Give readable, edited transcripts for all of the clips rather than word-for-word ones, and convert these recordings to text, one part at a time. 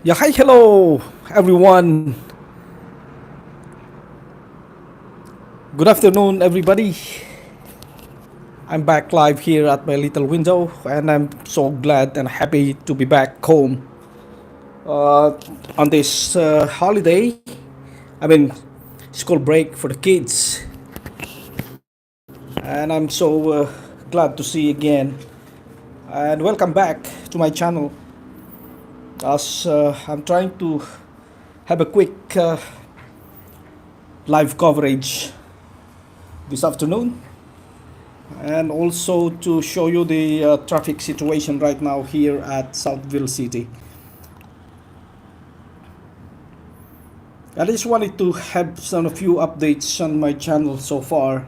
Yeah, hi, hello, everyone. Good afternoon, everybody. I'm back live here at my little window, and I'm so glad and happy to be back home uh, on this holiday. I mean, school break for the kids, and I'm so glad to see you again. And welcome back to my channel. As I'm trying to have a quick live coverage this afternoon, and also to show you the traffic situation right now here at Southville City. I just wanted to have some a few updates on my channel so far.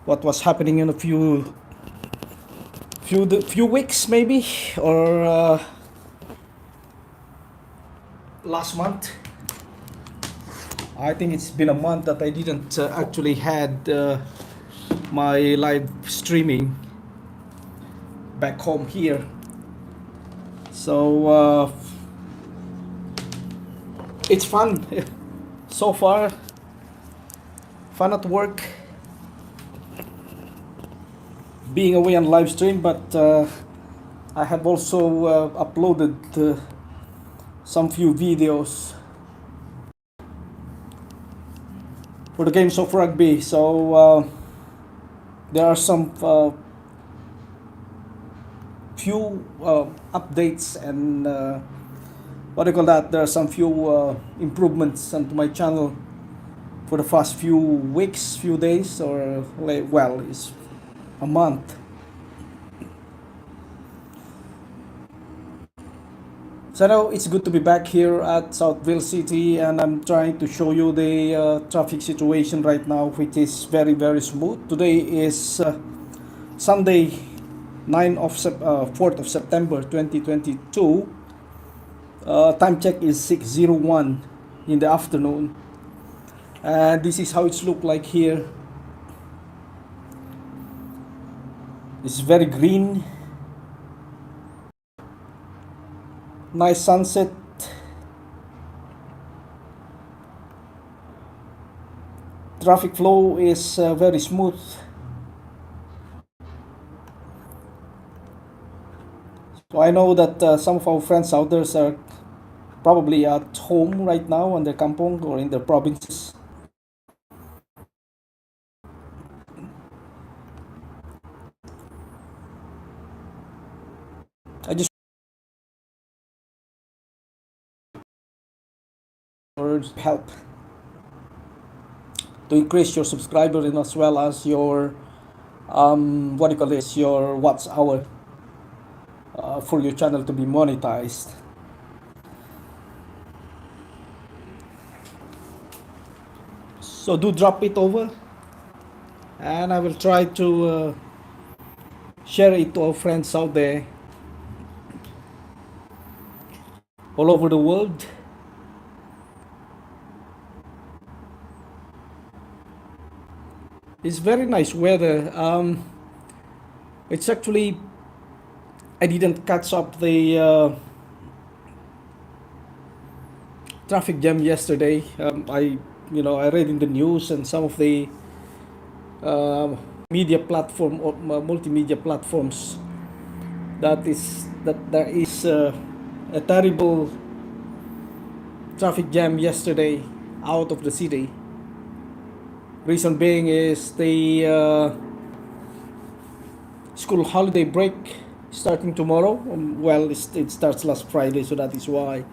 What was happening in a few weeks maybe, or last month. I think it's been a month that I didn't actually had my live streaming back home here. So it's fun so far. Fun at work, being away on live stream, but I have also uploaded some few videos for the games of rugby. So there are some few updates and what do you call that? There are some few improvements onto my channel for the past few weeks, few days, or well, it's a month. So now it's good to be back here at Southville City, and I'm trying to show you the traffic situation right now, which is very very smooth. Today is Sunday, 4th of September 2022. Time check is 6:01 in the afternoon, and this is how it's look like here. It's very green, nice sunset. Traffic flow is very smooth. So I know that some of our friends out there are probably at home right now on their kampong or in their provinces. I just urge help to increase your subscriber and as well as your what do you call this, your watch hour for your channel to be monetized. So do drop it over, and I will try to share it to our friends out there all over the world. It's very nice weather. It's actually, I didn't catch up the traffic jam yesterday. I read in the news and some of the media platform or multimedia platforms that there is a terrible traffic jam yesterday out of the city. Reason being is the school holiday break starting tomorrow. Well, it starts last Friday, so that is why.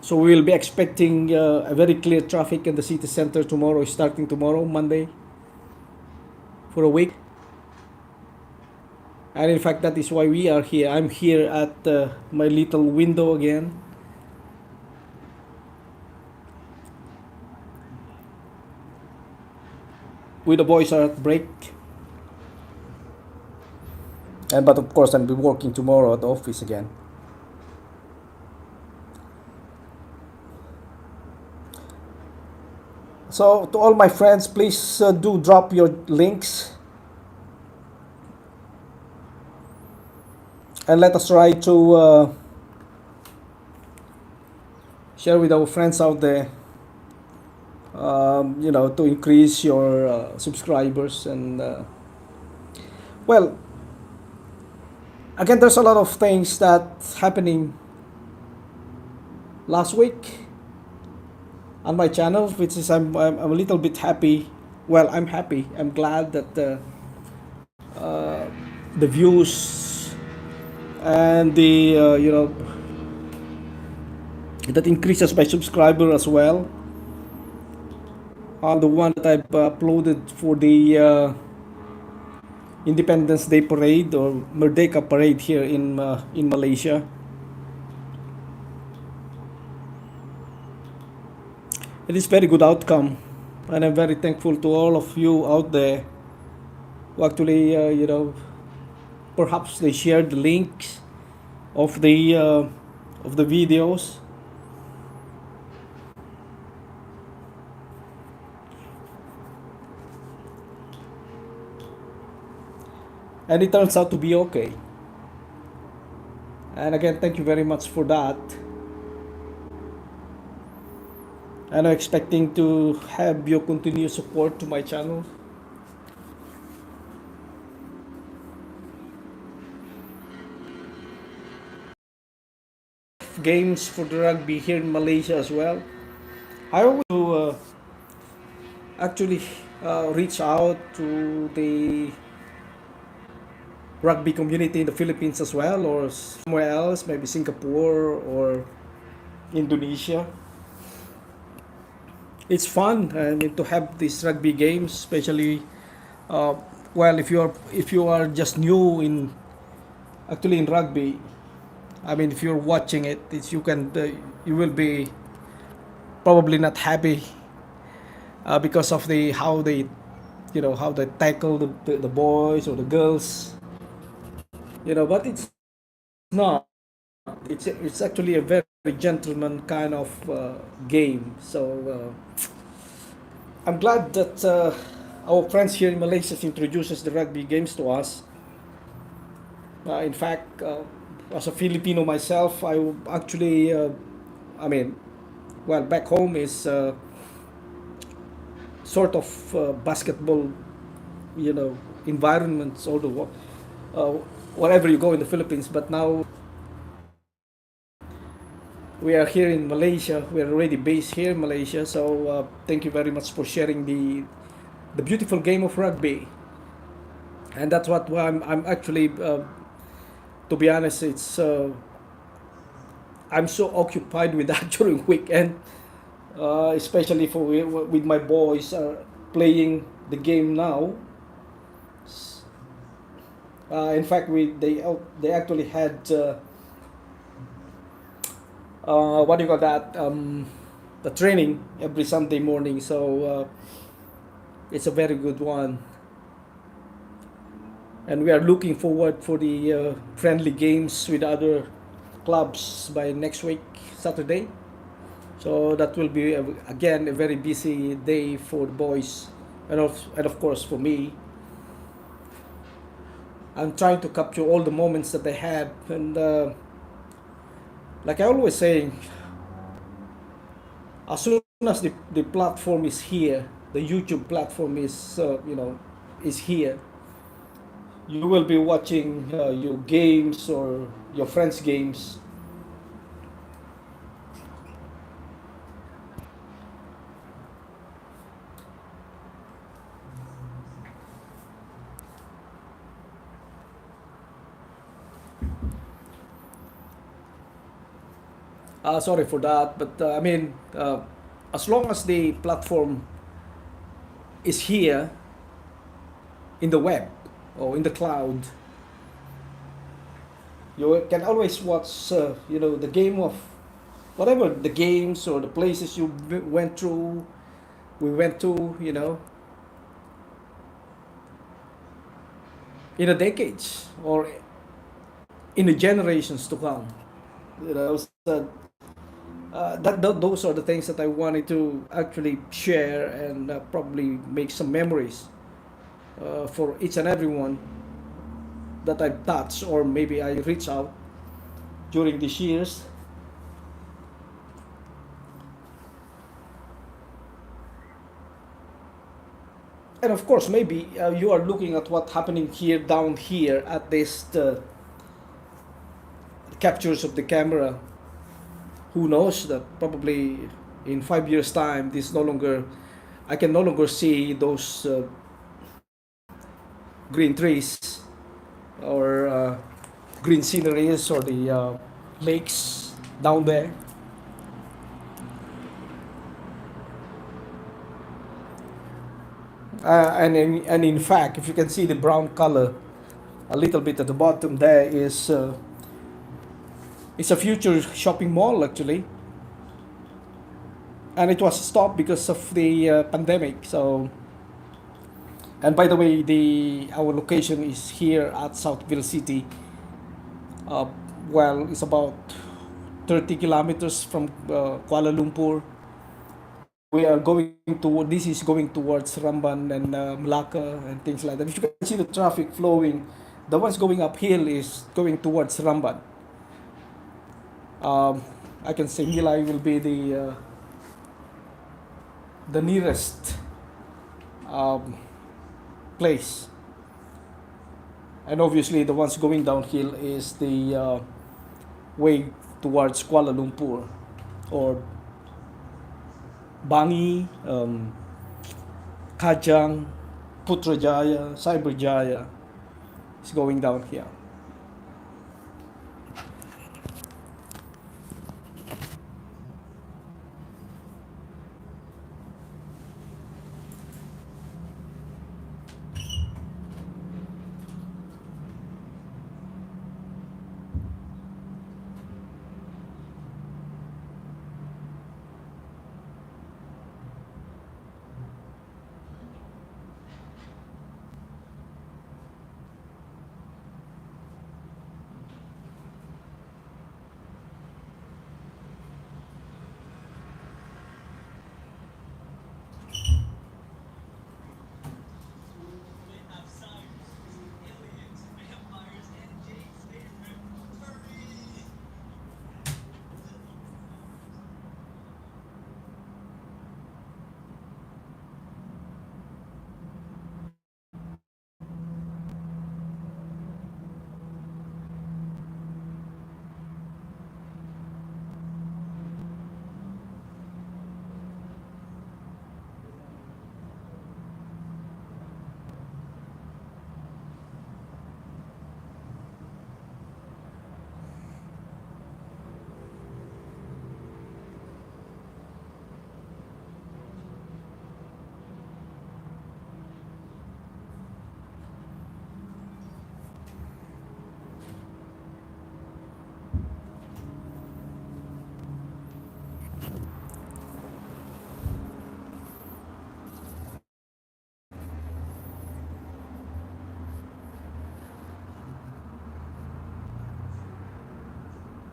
So we will be expecting a very clear traffic in the city center tomorrow, starting tomorrow, Monday, for a week. And in fact, that is why we are here. I'm here at my little window again. With the boys are at break. And but of course, I'll be working tomorrow at the office again. So to all my friends, please do drop your links and let us try to share with our friends out there, to increase your subscribers. And well, again, there's a lot of things that happening last week on my channel, which is I'm a little bit happy. Well, I'm happy. I'm glad that the views and the that increases my subscriber as well. On the one that I've uploaded for the Independence Day parade or Merdeka parade here in Malaysia. It is very good outcome, and I'm very thankful to all of you out there who actually perhaps they shared the links of the videos. And it turns out to be okay. And again, thank you very much for that. And I'm expecting to have your continued support to my channel. Games for the rugby here in Malaysia as well. I always actually reach out to the rugby community in the Philippines as well, or somewhere else, maybe Singapore or Indonesia. It's fun, I mean, to have these rugby games, especially uh, well, if you are just new in actually in rugby. I mean, if you're watching it, you will be probably not happy because of the how they tackle the boys or the girls, but it's not. It's actually a very gentleman kind of game. So I'm glad that our friends here in Malaysia introduces the rugby games to us. In fact, as a Filipino myself, actually, I mean, well, back home is sort of basketball, environments, although uh, wherever you go in the Philippines. But now we are here in Malaysia. We are already based here in Malaysia. So thank you very much for sharing the beautiful game of rugby. And that's what I'm actually, to be honest, it's I'm so occupied with that during weekend, especially for with my boys playing the game now. In fact, they actually had what do you call that? The training every Sunday morning. So it's a very good one, and we are looking forward for the friendly games with other clubs by next week, Saturday. So that will be again a very busy day for the boys, and of course for me. I'm trying to capture all the moments that they had, and like I always say, as soon as the platform is here, the YouTube platform is is here. You will be watching your games or your friends' games. Sorry for that, but I mean, as long as the platform is here in the web or in the cloud, you can always watch, the game of whatever the games or the places you went through, we went to, in the decades or in the generations to come. So, those are the things that I wanted to actually share and probably make some memories for each and every one. that I've touched or maybe I reach out during these years. And of course, maybe you are looking at what's happening here down here at this captures of the camera. Who knows that probably in 5 years' time, this no longer I can no longer see those green trees or green sceneries or the lakes down there. And in fact, if you can see the brown color a little bit at the bottom, there is it's a future shopping mall actually, and it was stopped because of the pandemic. So, and by the way, the our location is here at Southville City. Uh, well, it's about 30 kilometers from Kuala Lumpur. We are going to this is going towards Ramban and Malacca and things like that. If you can see the traffic flowing, the ones going uphill is going towards Ramban. Um, I can say Milai will be the nearest um, place, and obviously the ones going downhill is the way towards Kuala Lumpur or Bangi, Kajang, Putrajaya, Cyberjaya is going down here.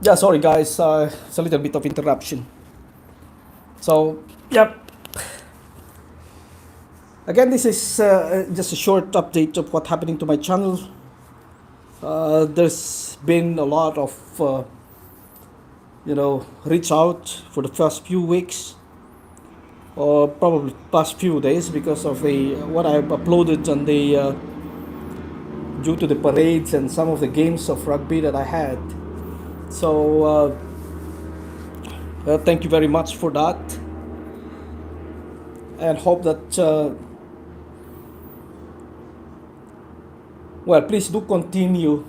Yeah, sorry guys, it's a little bit of interruption. So, yep. Again, this is just a short update of what happening to my channel. There's been a lot of reach out for the first few weeks or probably past few days because of the what I've uploaded on the due to the parades and some of the games of rugby that I had. So thank you very much for that, and hope that well, please do continue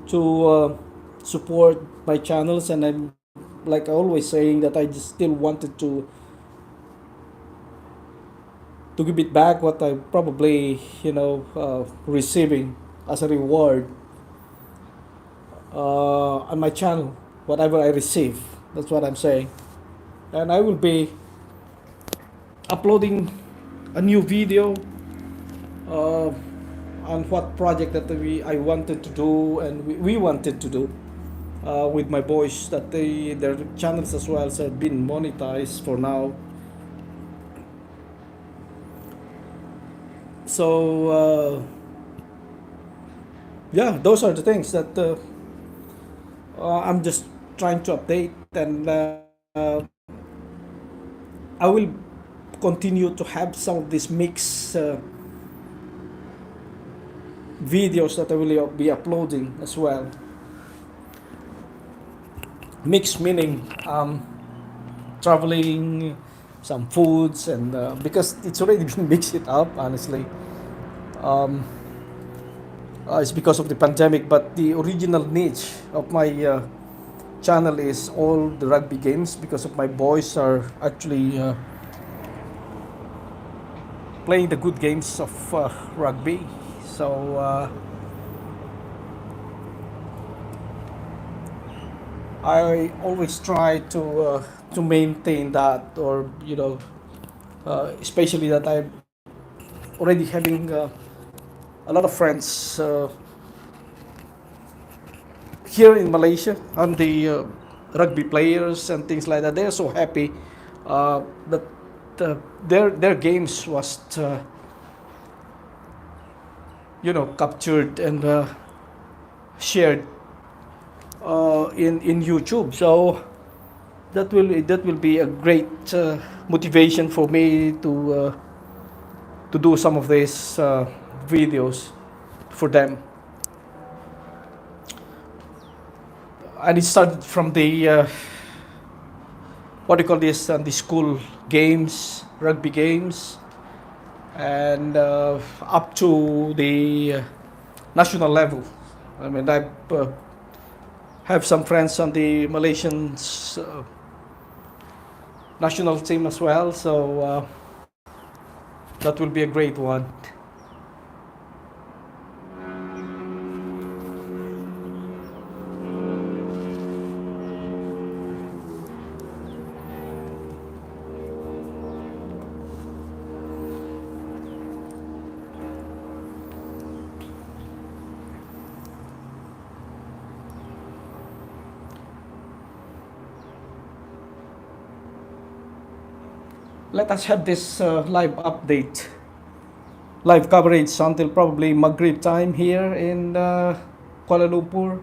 to support my channels. And I'm like I always saying that I just still wanted to give it back what I probably receiving as a reward on my channel, whatever I receive. That's what I'm saying, and I will be uploading a new video uh, on what project that I wanted to do and we wanted to do with my boys, that their channels as well have been monetized for now. So yeah, those are the things that I'm just trying to update, and I will continue to have some of these mix videos that I will be uploading as well. Mix meaning traveling, some foods, and because it's already been mixed it up, honestly. Um, it's because of the pandemic, but the original niche of my channel is all the rugby games because of my boys are actually playing the good games of rugby. So I always try to maintain that, or especially that I'm already having a lot of friends here in Malaysia, and the rugby players and things like that. They're so happy that uh, their games was captured and shared in YouTube. So that will be a great motivation for me to do some of these videos for them. And it started from the what do you call this? The school games, rugby games, and up to the national level. I mean, I have some friends on the Malaysian national team as well, so that will be a great one. Let us have this live update, live coverage until probably Maghrib time here in Kuala Lumpur.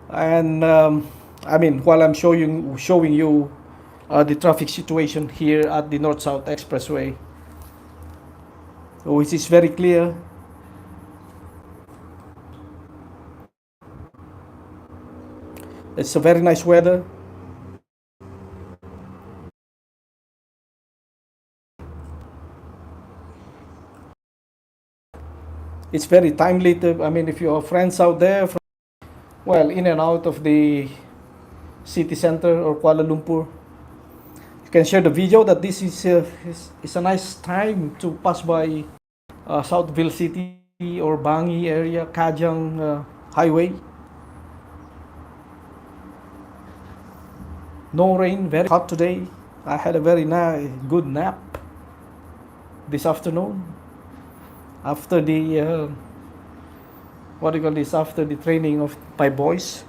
And I mean, while I'm showing you the traffic situation here at the North South Expressway, which is very clear. It's a very nice weather. It's very timely. I mean, if you have friends out there, well, in and out of the city center or Kuala Lumpur, you can share the video that this is a nice time to pass by Southville City or Bangi area, Kajang Highway. No rain, very hot today. I had a very good nap this afternoon after the what do you call this? After the training of my boys.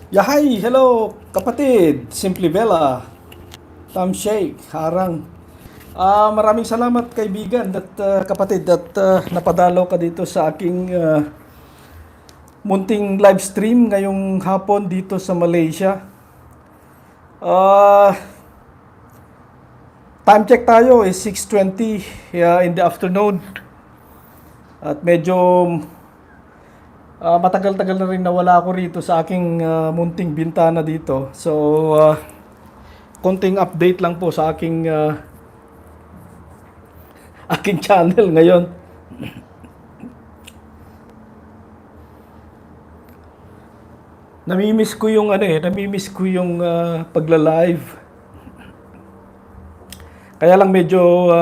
Yahay! Hello, kapatid! Simply Bella, Tom Shake, Harang. Maraming salamat kaibigan at kapatid at napadalaw ka dito sa aking munting live stream ngayong hapon dito sa Malaysia. Ah, time check tayo is 6:20 in the afternoon. At medyo matagal-tagal na rin nawala ako rito sa aking munting bintana dito. So, konting update lang po sa aking channel ngayon. Namimiss ko yung pagla-live. Kaya lang medyo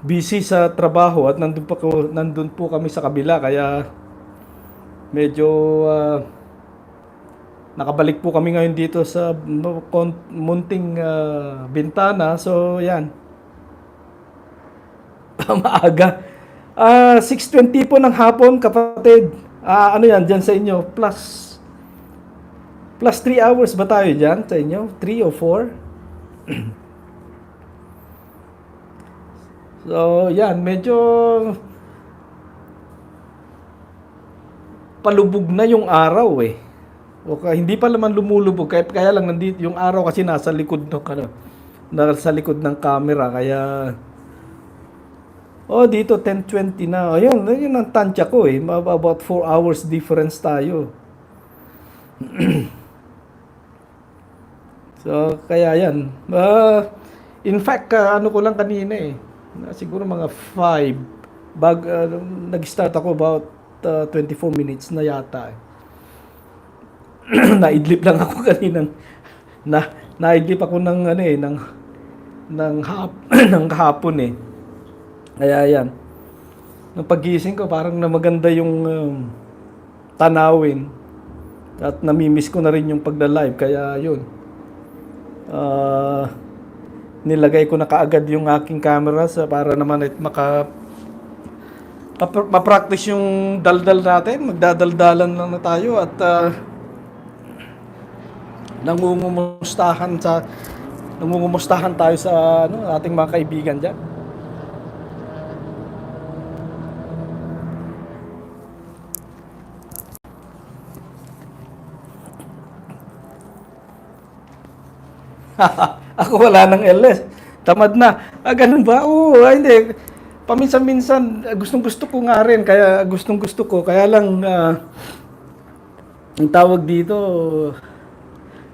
busy sa trabaho at nandun po kami sa kabila kaya medyo nakabalik po kami ngayon dito sa munting bintana. So, yan. Maaga. 6:20 po ng hapon, kapatid. Ano yan, dyan sa inyo? Plus 3 hours ba tayo dyan sa inyo? 3 o 4? So, yan. Medyo palubog na yung araw eh. Hindi pa naman lumulubog. Kaya lang nandito yung araw kasi nasa likod ng camera. Kaya dito 10:20 na. Ayun, yun ang tansya ko eh. About 4 hours difference tayo. So, kaya yan. In fact, ano ko lang kanina eh. Siguro mga 5. Nag-start ako about 24 minutes na yata eh. Naidlip lang ako kanina. Naidlip ako ng hapon eh. Kaya yan. Nung pagising ko, parang na maganda yung tanawin. At namimiss ko na rin yung pagla-live. Kaya yun. Nilagay ko na kaagad yung aking camera para naman ma-practice yung daldal natin. Magdadaldalan lang na tayo at nangungumustahan tayo sa ating mga kaibigan dyan. Ako wala ng LS. Tamad na. Ganun ba? Hindi. Paminsan-minsan, gustong-gusto ko nga rin. Kaya gustong-gusto ko. Kaya lang, ang tawag dito,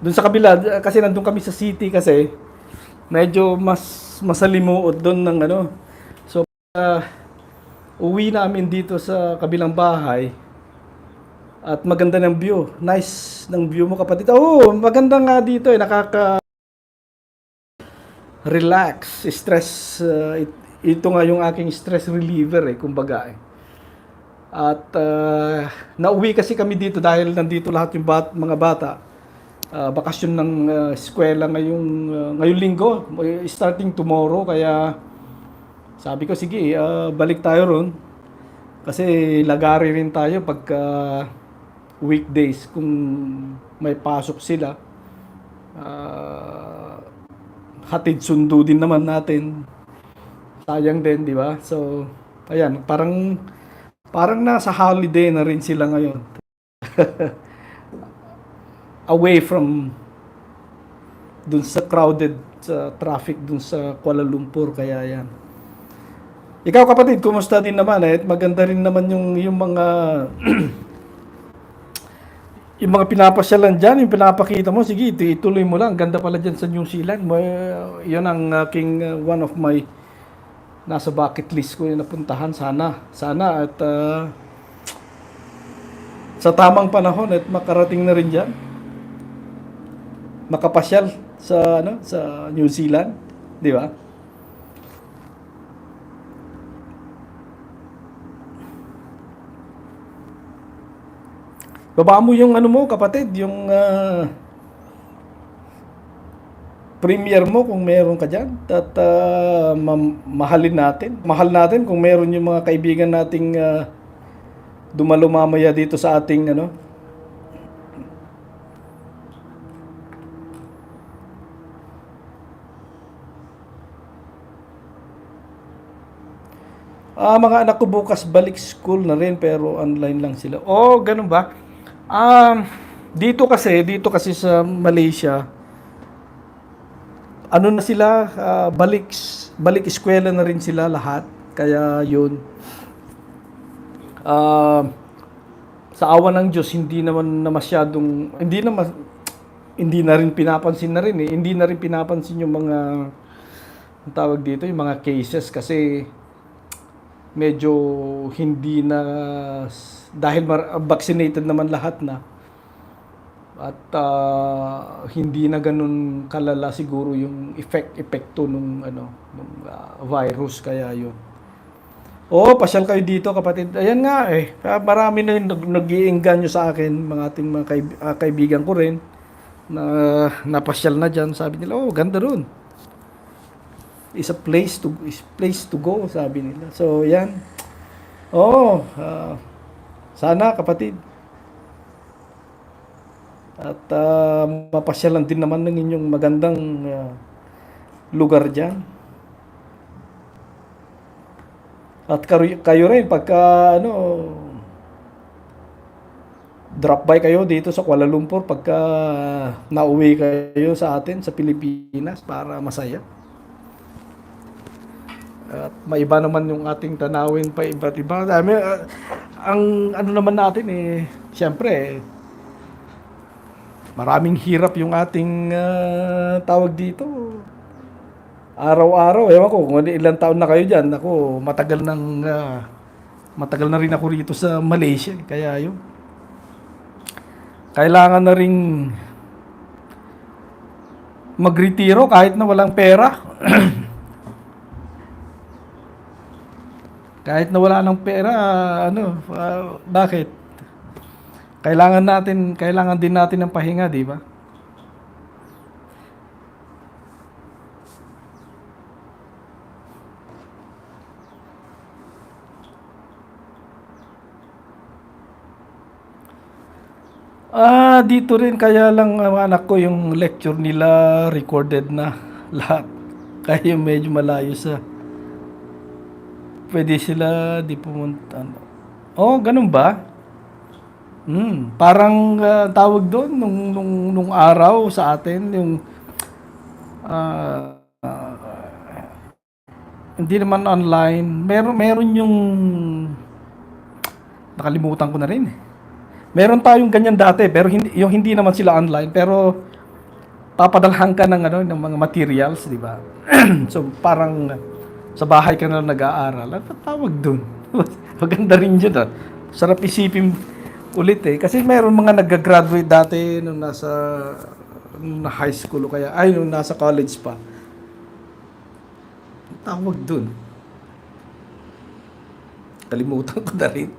dun sa kabila, kasi nandun kami sa city kasi, medyo masalimuot dun ng So, uwi namin dito sa kabilang bahay. At maganda ng view. Nice ng view mo, kapatid. Maganda nga dito eh. Relax, stress. Ito nga yung aking stress reliever eh, kumbaga eh. At nauwi kasi kami dito dahil nandito lahat yung mga bata. Bakasyon ng eskwela ngayong linggo, starting tomorrow. Kaya sabi ko, sige, balik tayo ron. Kasi lagari rin tayo pagka weekdays kung may pasok sila. Hatid sundo din naman natin. Sayang din, di ba? So, ayan, parang nasa holiday na rin sila ngayon. Away from dun sa crowded traffic dun sa Kuala Lumpur, kaya yan. Ikaw, kapatid, kumusta din naman eh? Maganda rin naman yung mga yung mga pinapasyalan dyan, yung pinapakita mo, sige, ituloy mo lang. Ganda pala dyan sa New Zealand. Yun ang aking one of my nasa bucket list ko yung napuntahan. Sana at sa tamang panahon at makarating na rin dyan. Makapasyal sa New Zealand, di ba? Baba mo yung mo, kapatid, yung premiere mo kung meron ka dyan. At mahalin natin. Mahal natin kung meron yung mga kaibigan nating dumalo mamaya dito sa ating Mga anak ko bukas balik school na rin pero online lang sila. Oh, ganun ba? Um, dito kasi sa Malaysia, ano na sila, balik eskwela na rin sila lahat. Kaya yun. Ah, sa awa ng Diyos, hindi naman na masyadong, hindi na rin pinapansin na rin eh. Hindi na rin pinapansin yung mga, ang tawag dito, yung mga cases kasi medyo hindi na, dahil vaccinated naman lahat na. At hindi na ganun kalala siguro yung epekto nung virus, kaya yun. Oo, pasyal kayo dito kapatid. Ayan nga eh. Marami na yung nag-iengganyo sa akin, mga ating mga kaibigan ko rin na napasyal na diyan. Sabi nila, "Oh, ganda ron. Is place to go," sabi nila. So, yan. Oo, sana kapatid. At mapasyalan din naman ng inyong magandang lugar diyan. At kayo rin pagka drop by kayo dito sa Kuala Lumpur pagka nauwi kayo sa atin sa Pilipinas para masaya. At maiba naman yung ating tanawin pa iba't iba. Ang ano naman natin siyempre, maraming hirap yung ating tawag dito. Araw-araw, ewan ko kung ilang taon na kayo dyan. Ako, matagal na rin ako rito sa Malaysia. Kaya yun. Kailangan na ring magretiro kahit na walang pera. Kahit na wala ng pera, bakit? Kailangan din natin ng pahinga, di ba? Dito rin kaya lang ang anak ko yung lecture nila recorded na lahat. Kaya medyo malayo sa pwede sila di pumunta. Oh, ganun ba? Parang tawag doon nung araw sa atin yung ah, hindi naman online. Meron yung nakalimutan ko na rin. Meron tayong ganyan dati pero hindi naman sila online pero papadalhan ka ng mga materials, di ba? So parang sa bahay ka na nag-aaral. At tawag doon. Maganda rin yun. Sarap isipin ulit eh. Kasi meron mga nag-graduate dati nung high school o kaya, nung nasa college pa. Tawag doon. Kalimutan ko na rin.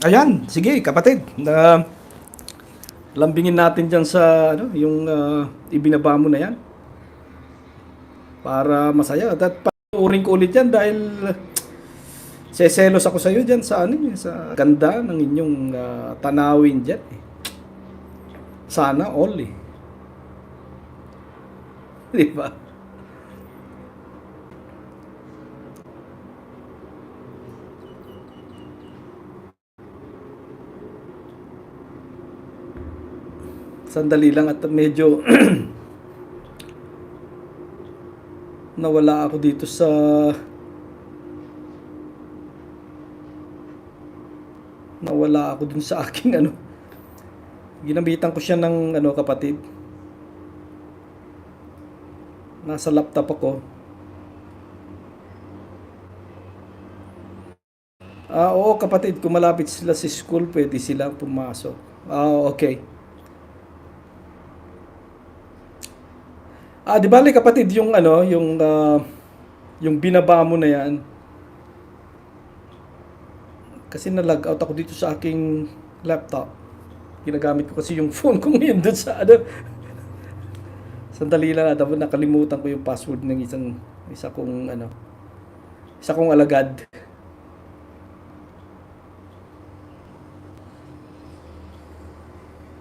Ayan, sige kapatid. Lambingin natin dyan sa yung ibinaba mo na yan. Para masaya. At panuorin ko ulit yan dahil seselos ako sa iyo dyan sa sa ganda ng inyong tanawin dyan. Sana all eh. Di ba? Sandali lang at medyo nawala ako dito nawala ako dun sa aking ginamitan ko siya ng kapatid. Nasa laptop ako. Oo kapatid, kung malapit sila sa school, pwede silang pumasok. Okay. Di bali kapatid, yung binaba mo na yan. Kasi na-log out ako dito sa aking laptop. Ginagamit ko kasi yung phone ko ngayon dun sa Sandali lang nakalimutan ko yung password ng isa kong alagad.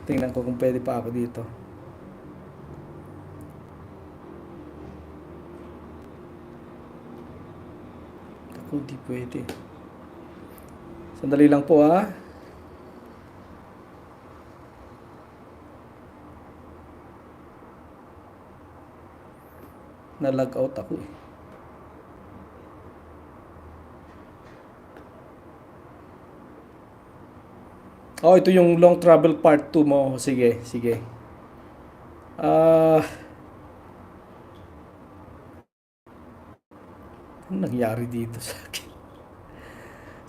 Tingnan ko kung pwede pa ako dito. Naku, di pwede. Sandali lang po ah. Na-log out ako eh. Oh, ito yung long travel part 2 mo. Sige, sige. Ah, ano nangyari dito sa akin?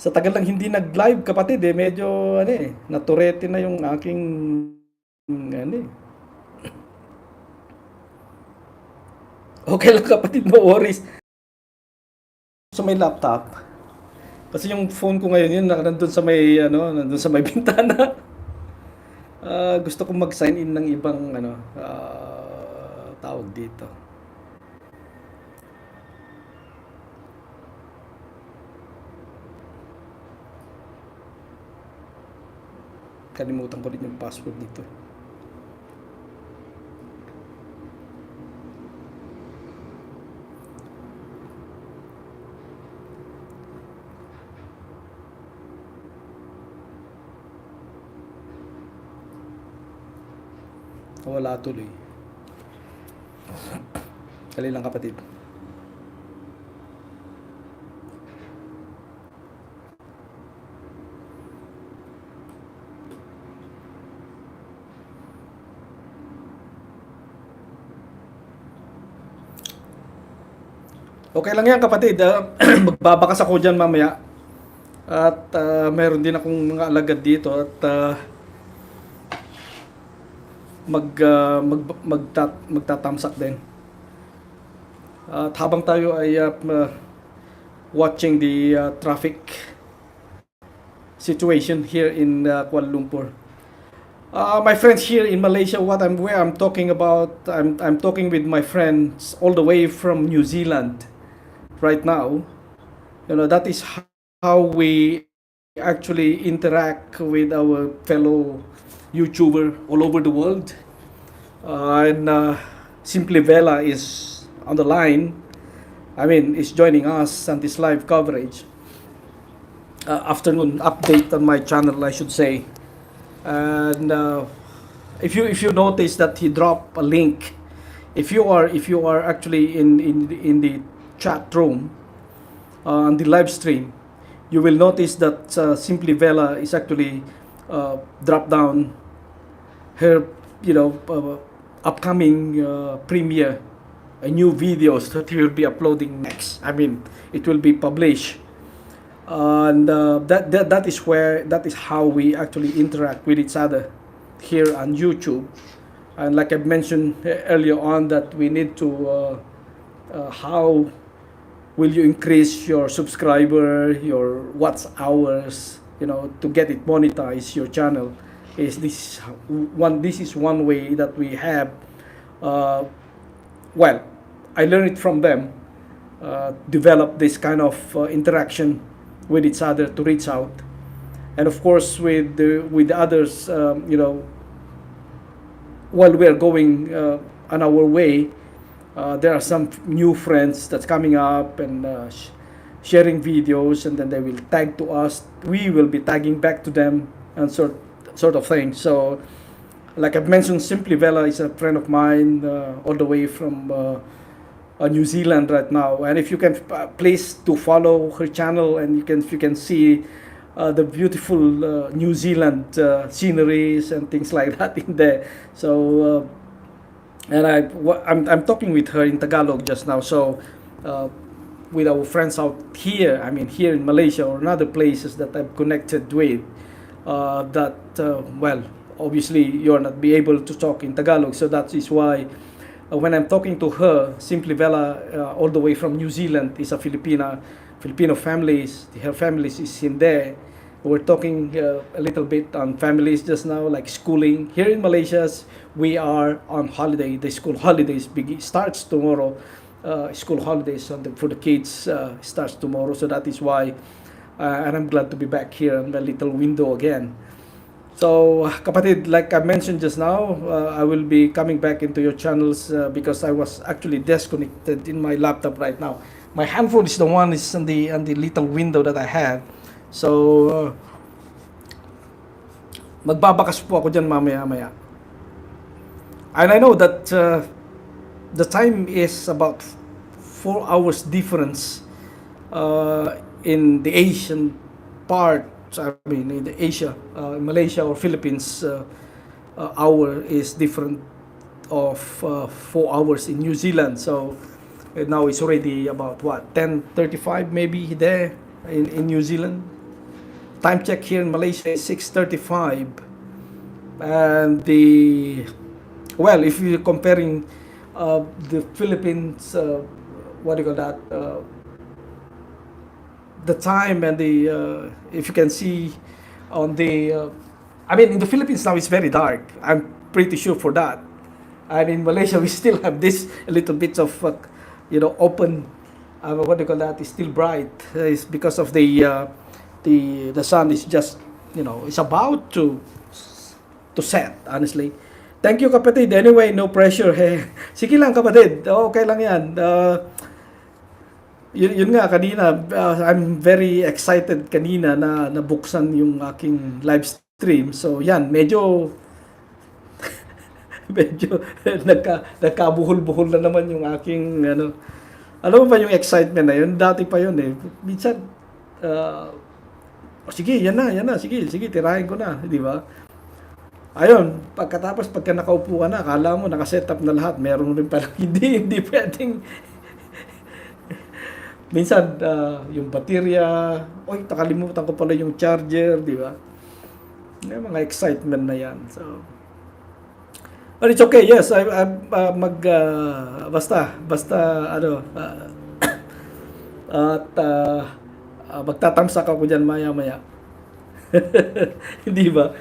Sa tagal lang hindi nag-live, kapatid eh, medyo ano eh, naturete na yung aking ano eh. Okay lang kapatid, no worries. Sa may laptop. Kasi yung phone ko ngayon yun, nandun sa may ano, nandun sa may bintana. Gusto kong mag-sign in ng ibang ano, tawag dito. Kalimutan ko rin yung password dito. Wala tuloy. Kali lang kapatid. Okay lang yan kapatid. Magbabakas ako dyan mamaya. At meron din akong mga alagad dito. At magtatamsak din. At habang tayo ay watching the traffic situation here in Kuala Lumpur. My friends here in Malaysia, where I'm talking about, I'm talking with my friends all the way from New Zealand right now. You know, that is how we actually interact with our fellow YouTuber all over the world. And Simply Vela is on the line. I mean, is joining us on this live coverage. Afternoon update on my channel, I should say. And if you notice that he dropped a link, if you are actually in the chat room on the live stream, you will notice that Simply Vela is actually dropped down her upcoming premiere, new videos that he will be uploading next. I mean, it will be published. And that is how we actually interact with each other here on YouTube. And like I mentioned earlier on, that we need to how will you increase your subscriber, your watch hours, to get it monetized your channel. This is one way that we have. Well, I learned it from them. Develop this kind of interaction with each other to reach out, and of course with the others, while we are going on our way, there are some new friends that's coming up and sharing videos, and then they will tag to us. We will be tagging back to them and sort of thing. So, like I've mentioned, Simply Vela is a friend of mine all the way from New Zealand right now, and if you can please to follow her channel, and if you can see the beautiful New Zealand sceneries and things like that in there. So and I'm talking with her in Tagalog just now. So with our friends out here, I mean here in Malaysia or in other places that I'm connected with, well, obviously you're not be able to talk in Tagalog, so that is why when I'm talking to her, Simply Vela, all the way from New Zealand, is a Filipino families. Her families is in there. We're talking a little bit on families just now, like schooling. Here in Malaysia, we are on holiday. The school holidays starts tomorrow. School holidays for the kids starts tomorrow. So that is why, and I'm glad to be back here on the little window again. So, kapatid, like I mentioned just now, I will be coming back into your channels because I was actually disconnected in my laptop right now. My handphone is the one is on the little window that I had. So magbabakas po ako diyan mamaya-maya. And I know that the time is about 4 hours difference in the Asian part. I mean, in the Asia, Malaysia or Philippines, hour is different of 4 hours in New Zealand. So now it's already about what 10:35 maybe there in New Zealand. Time check here in Malaysia is 6:35, and the well, if you're comparing the Philippines, what do you call that? The time and the if you can see on the I mean in the Philippines now it's very dark. I'm pretty sure for that. And in Malaysia we still have this little bits of open what do you call that? It's still bright. It's because of the sun is just it's about to set, honestly. Thank you, kapatid. Anyway, no pressure. Hey. Sige lang, kapatid. Okay lang yan. Yun nga, kanina, I'm very excited kanina na nabuksan yung aking live stream. So, yan, medyo medyo nagkabuhol-buhol na naman yung aking, alam mo ba yung excitement na yun? Dati pa yun eh. Minsan, sige, yan na, sige, tirahin ko na, di ba? Ayun, pagka nakaupo ka na, akala mo nakaset up na lahat, meron rin pala, hindi pwedeng. Minsan, yung baterya, nakalimutan ko pala yung charger, di ba? Yung mga excitement na yan. So, but it's okay, yes, basta, at magtatamsak ako dyan maya-maya. Hindi ba?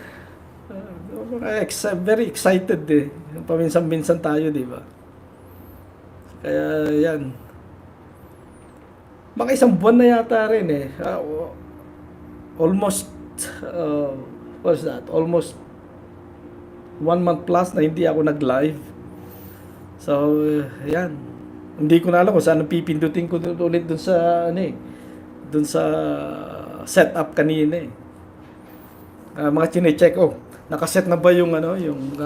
Very excited eh. Paminsan-minsan tayo, di ba? Kaya yan. Mga isang buwan na yata rin eh. Almost, what's that? Almost 1 month plus na hindi ako nag-live. So, yan. Hindi ko na alam kung saan pipindutin ko ulit dun sa, dun sa setup kanina eh. Mga chine-check, nakaset na ba yung yung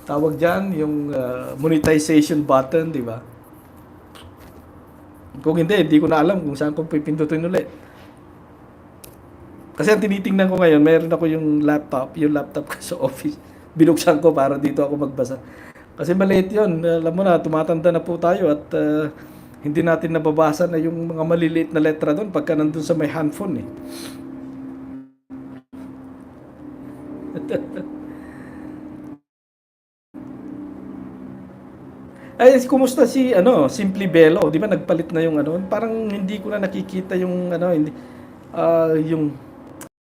tawag diyan, yung monetization button, di ba? Kung hindi ko na alam kung saan ko pipindutin ulit. Kasi ang tinitingnan ko ngayon, mayroon ako yung laptop ko sa office. Binuksan ko para dito ako magbasa. Kasi maliit yun. Alam mo na, tumatanda na po tayo at hindi natin nababasa na yung mga maliliit na letra doon pagka nandun sa may handphone eh. Ay, kumusta si Simply Bello? 'Di ba nagpalit na yung parang hindi ko na nakikita yung hindi yung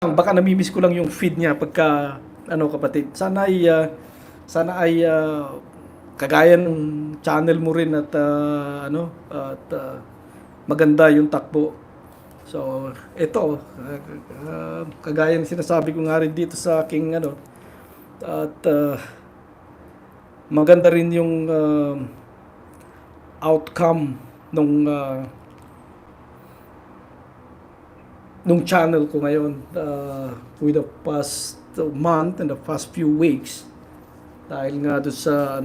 baka namimiss ko lang yung feed niya pagka kapatid. Sana ay kagaya ng channel mo rin at maganda yung takbo. So, ito kagaya ng sinasabi ko nga rin dito sa aking at maganda rin yung outcome nung channel ko ngayon with the past month and the past few weeks dahil nga doon sa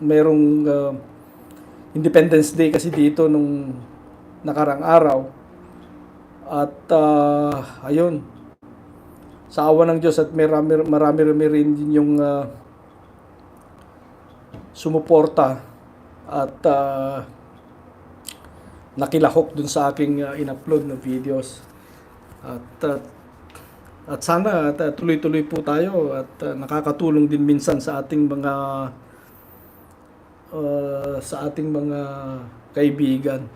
merong Independence Day kasi dito nung nakarang araw at ayun, sa awa ng Diyos at marami rin yung sumuporta at nakilahok dun sa aking in-upload na videos at sana tuloy-tuloy po tayo at nakakatulong din minsan sa ating mga kaibigan.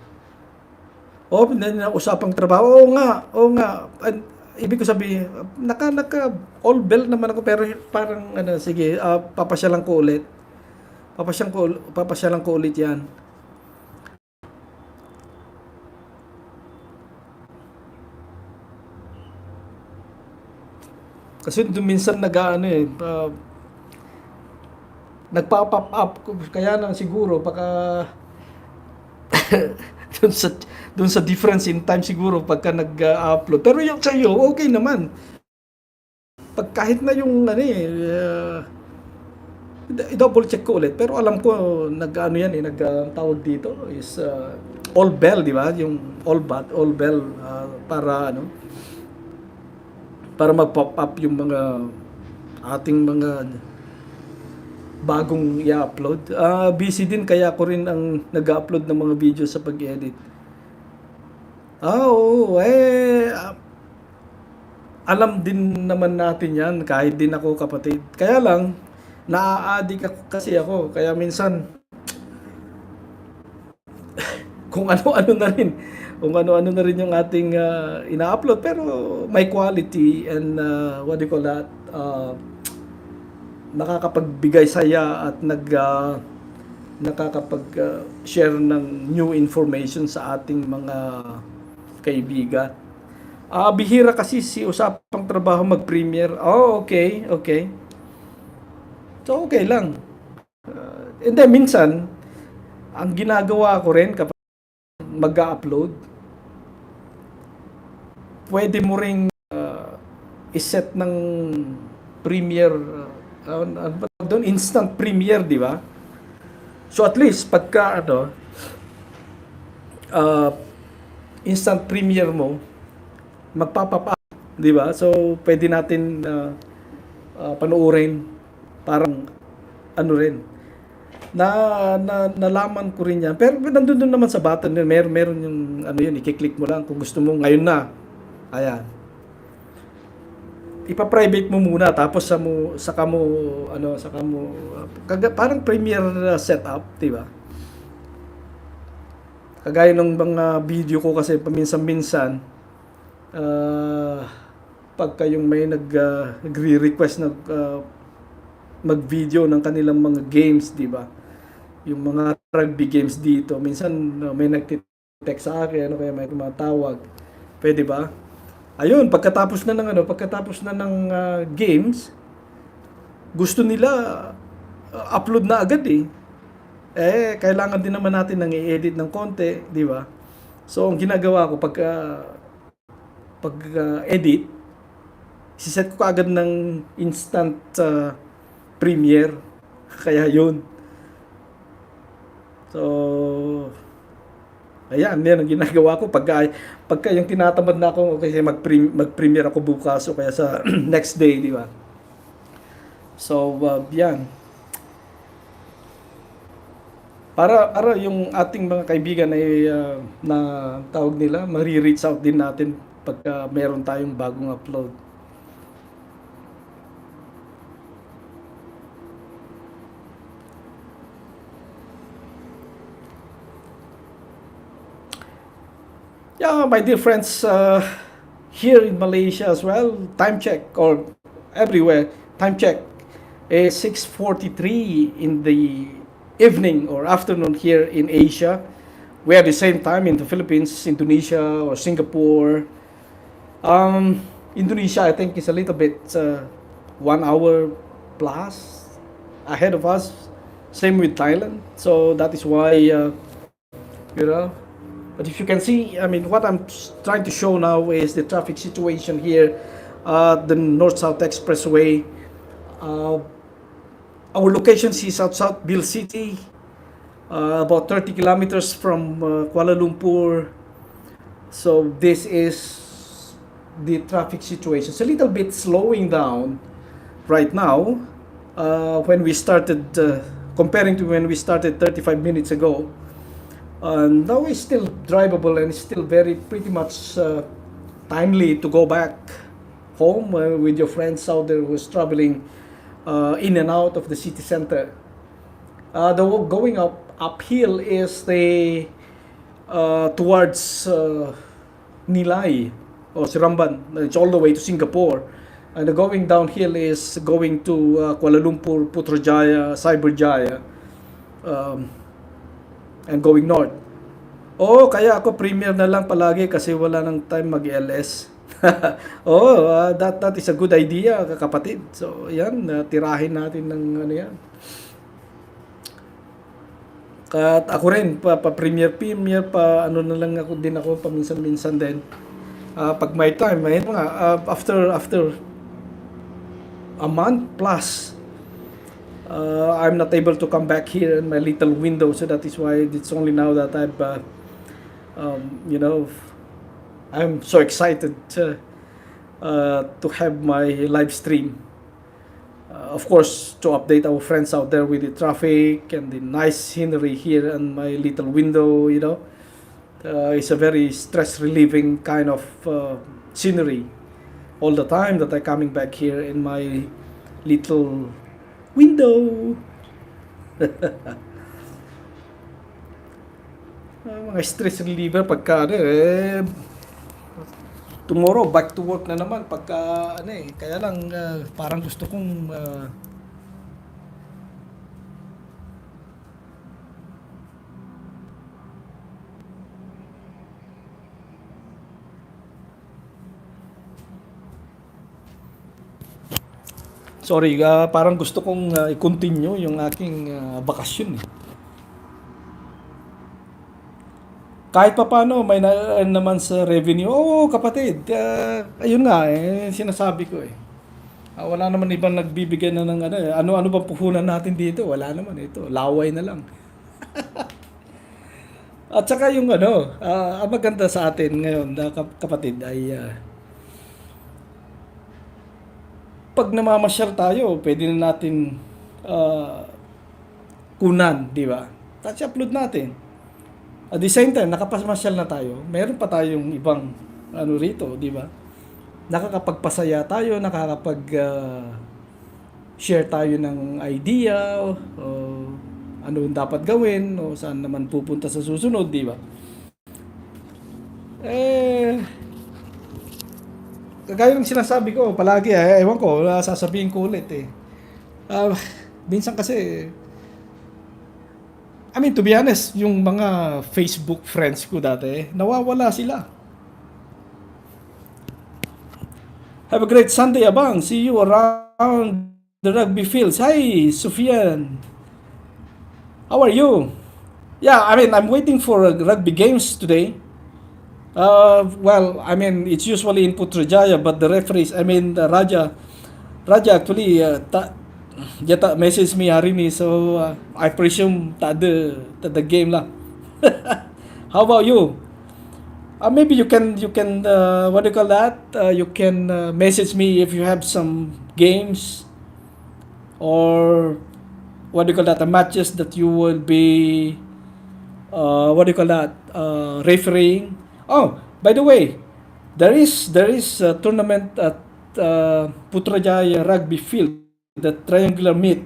Usapang trabaho. Oo nga. Ibig ko sabihin, naka all bell naman ako pero parang sige, papasyalan ko ulit. Papasyalan ko ulit 'yan. Kasi minsan nagpa-pop up kaya lang siguro baka dun sa dun sa difference in time siguro pagka nag-upload. Pero yung sa iyo, okay naman. Pag kahit na yung ano i-double check ko ulit. Pero alam ko nag-ano yan tawag dito is all bell, di ba? Yung all bell para ano para mag-pop up yung mga ating mga bagong i-upload. Busy din kaya ako rin ang nag-upload ng mga video sa pag-edit. Oo, alam din naman natin yan, kahit din ako kapatid. Kaya lang, naa-addict kasi ako. Kaya minsan, kung ano-ano na rin, kung ano-ano na rin yung ating ina-upload. Pero may quality and what do you call that? Nakakapagbigay saya at nakakapag-share ng new information sa ating mga kaibigan. Bihira kasi si usapang trabaho mag-premiere. Oh, okay, okay. So, okay lang. And then, minsan, ang ginagawa ko rin kapag mag-upload, pwede mo ring iset ng premiere, ano ba doon? Instant premiere, di ba? So, at least, pagka, instant premiere mo, magpapapa, di ba? So, pwede natin panuorin parang ano rin. Nalaman ko rin yan. Pero nandun naman sa button, meron yung ano yun, i-click mo lang kung gusto mo ngayon na. Ayan. Ipa-private mo muna tapos saka mo parang premiere setup, di ba? Kagaya ng mga video ko kasi paminsan-minsan pagka yung may nagre-request na mag-video ng kanilang mga games, di ba? Yung mga rugby games dito, minsan may nagte-text sa akin, kaya may tumatawag. Pwede ba? Ayun, pagkatapos na ng games, gusto nila upload na agad eh. Kailangan din naman natin nang i-edit ng konti, di ba? So, ang ginagawa ko pag-edit, siset ko agad ng instant premiere. Kaya yun. So, ayan, yan ang ginagawa ko. Pagka yung tinatamad na ako, kasi mag-premiere ako bukas o kaya sa next day, di ba? So, yan. Para yung ating mga kaibigan ay na tawag nila, mari-reach out din natin pagka meron tayong bagong upload. Yeah, my dear friends, here in Malaysia as well, time check or everywhere, time check is 6:43 in the evening or afternoon here in Asia. We have the same time in the Philippines, Indonesia, or Singapore. Indonesia, I think, is a little bit 1 hour plus ahead of us. Same with Thailand. So that is why, But if you can see, I mean, what I'm trying to show now is the traffic situation here at the North-South Expressway. Our location is outside Bill City, about 30 kilometers from Kuala Lumpur. So this is the traffic situation. It's a little bit slowing down right now when we started, comparing to when we started 35 minutes ago. Now it's still drivable and it's still pretty much timely to go back home with your friends out there who's traveling in and out of the city center. The going uphill is towards Nilai or Siramban. It's all the way to Singapore. And the going downhill is going to Kuala Lumpur, Putrajaya, Cyberjaya, and going north. Kaya ako premiere na lang palagi kasi wala nang time mag-LS. That is a good idea, kapatid. So, yan, tirahin natin ng ano yan. At ako rin, pa-premier, ano na lang ako din ako, paminsan-minsan din. Pag may time, may mga, after a month plus, I'm not able to come back here in my little window, so that is why it's only now that I've, you know, I'm so excited to have my live stream. Of course, to update our friends out there with the traffic and the nice scenery here on my little window, it's a very stress relieving kind of scenery all the time that I'm coming back here in my little window. Mga stress reliever pagka tomorrow back to work na naman pagka kaya lang parang gusto kong sorry, parang gusto kong i-continue yung aking bakasyon. Kahit pa paano, may na-earn naman sa revenue. Oo, kapatid, ayun nga, sinasabi ko. Wala naman ibang nagbibigay na ng ano bang puhunan natin dito? Wala naman ito, laway na lang. At saka yung ang maganda sa atin ngayon, kapatid, ay pag namamasyal tayo, pwede na natin kunan, di ba? Tapos upload natin. At the same time, nakapasmasyal na tayo, meron pa tayong ibang rito, di ba? Nakakapagpasaya tayo, share tayo ng idea, o ano dapat gawin, o saan naman pupunta sa susunod, di ba? Kagaya ng sinasabi ko palagi, ewan ko, sasabihin ko ulit Uh, minsan kasi, to be honest, yung mga Facebook friends ko dati, nawawala sila. Have a great Sunday, Abang. See you around the rugby fields. Hi, Sufyan. How are you? Yeah, I'm waiting for rugby games today. Well, it's usually in Putrajaya, but the referees, Raja actually, message me hari ni, so I presume tak ada game lah. How about you? Maybe you can what do you call that? You can message me if you have some games or what do you call that? Matches that you will be what do you call that? Refereeing. Oh, by the way, there is a tournament at Putrajaya Rugby Field, the triangular meet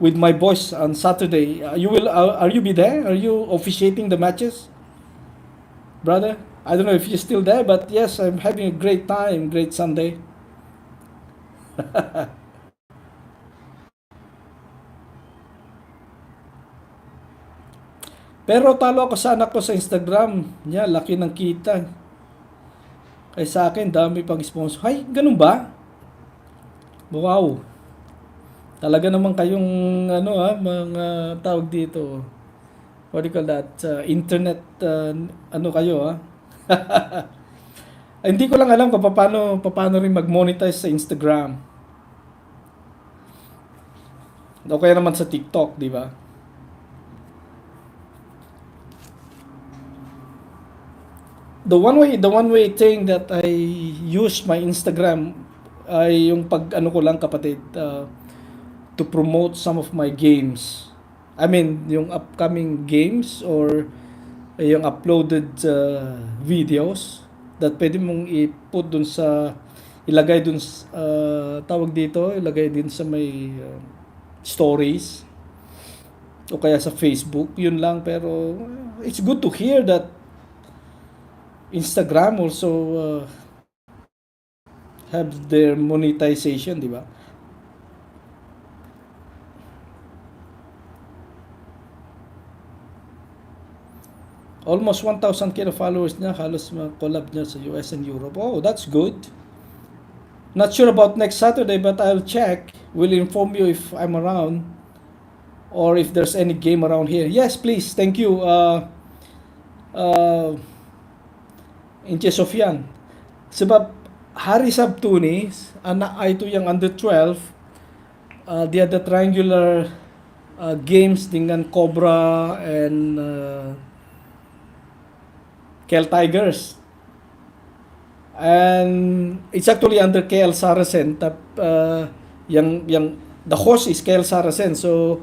with my boys on Saturday. Are you be there? Are you officiating the matches, brother? I don't know if you're still there, but yes, I'm having a great time, great Sunday. Pero talo ako sa anak ko sa Instagram niya, laki ng kita. Kaya sa akin, dami pang sponsor. Hay, ganun ba? Wow. Talaga naman kayong mga tawag dito. What do you call that? Internet, kayo Hindi ko lang alam kung paano rin mag-monetize sa Instagram. O kaya naman sa TikTok, di ba? The one way thing that I use my Instagram ay yung ko lang, kapatid, to promote some of my games. Yung upcoming games or yung uploaded videos that pwede mong i-put dun sa ilagay dun ilagay din sa may stories o kaya sa Facebook, yun lang. Pero it's good to hear that Instagram also have their monetization, di ba? Almost 1,000 kilo followers niya, halos collab niya sa US and Europe. Oh, that's good. Not sure about next Saturday, but I'll check. Will inform you if I'm around. or if there's any game around here. Yes, please. Thank you. Uh, Inche Sofyan. Sebab hari Sabtu ni, anak I tu yang under 12, dia ada triangular games dengan Cobra and KL Tigers. And it's actually under KL Saracen. Yang the host is KL Saracen. So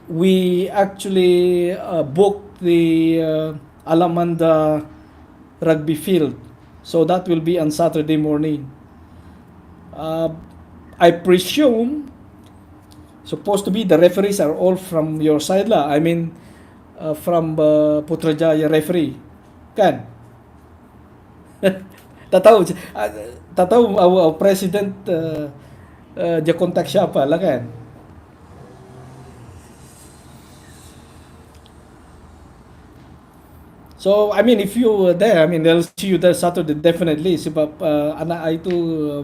we actually booked the Alamanda rugby field. So that will be on Saturday morning. I presume supposed to be the referees are all from your side lah. I mean from Putrajaya referee. Kan? tak tahu tak tahu our president dia kontak siapa lah kan. So I mean if you were there, I mean they'll see you there Saturday definitely sebab anak I tu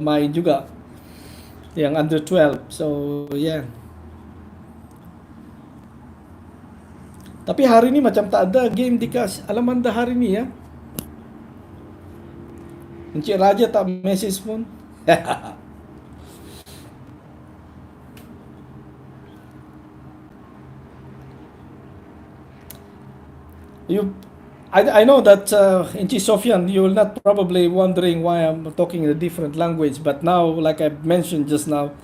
main juga yang under 12. So yeah. Tapi hari ni macam tak ada game di Alamanda hari ni ya. Encik Raja tak message pun. I know that Encik Sofyan, you will not probably wondering why I'm talking in a different language, but now, like I mentioned just now,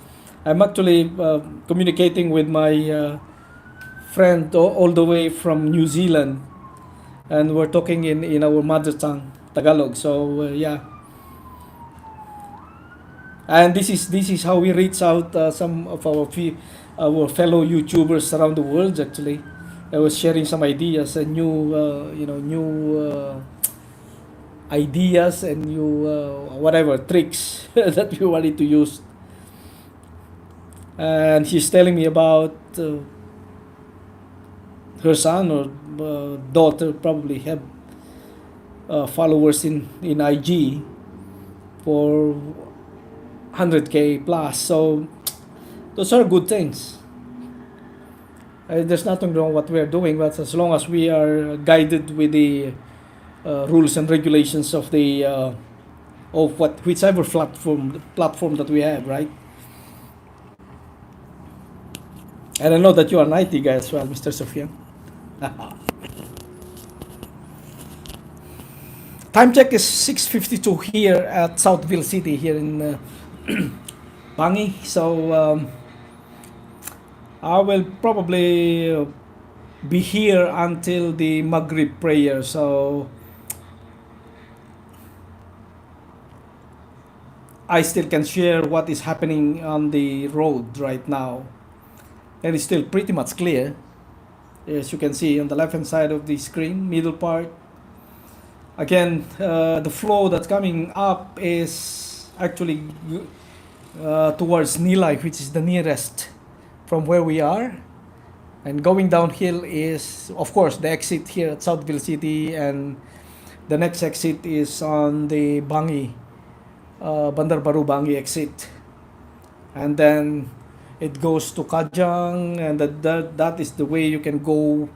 I'm actually communicating with my friend all the way from New Zealand, and we're talking in our mother tongue, Tagalog. So yeah. And this is how we reach out some of our fellow YouTubers around the world. Actually, I was sharing some ideas and new ideas and new whatever tricks that we wanted to use. And she's telling me about her son or daughter probably have followers in IG for 100K plus. So those are good things. There's nothing wrong what we are doing, but as long as we are guided with the rules and regulations of the of whichever platform that we have, right? And I know that you are 90 guy as well, Mr. Sofyan. Time check is 6:52 here at Southville City here in Bangi. So I will probably be here until the Maghrib prayer. So I still can share what is happening on the road right now. And it's still pretty much clear. As you can see on the left hand side of the screen, middle part. Again, the flow that's coming up is actually towards Nilay, which is the nearest from where we are. And going downhill is, of course, the exit here at Southville City, and the next exit is on the Bangi, Bandar Baru Bangi exit. And then it goes to Kajang, and that is the way you can go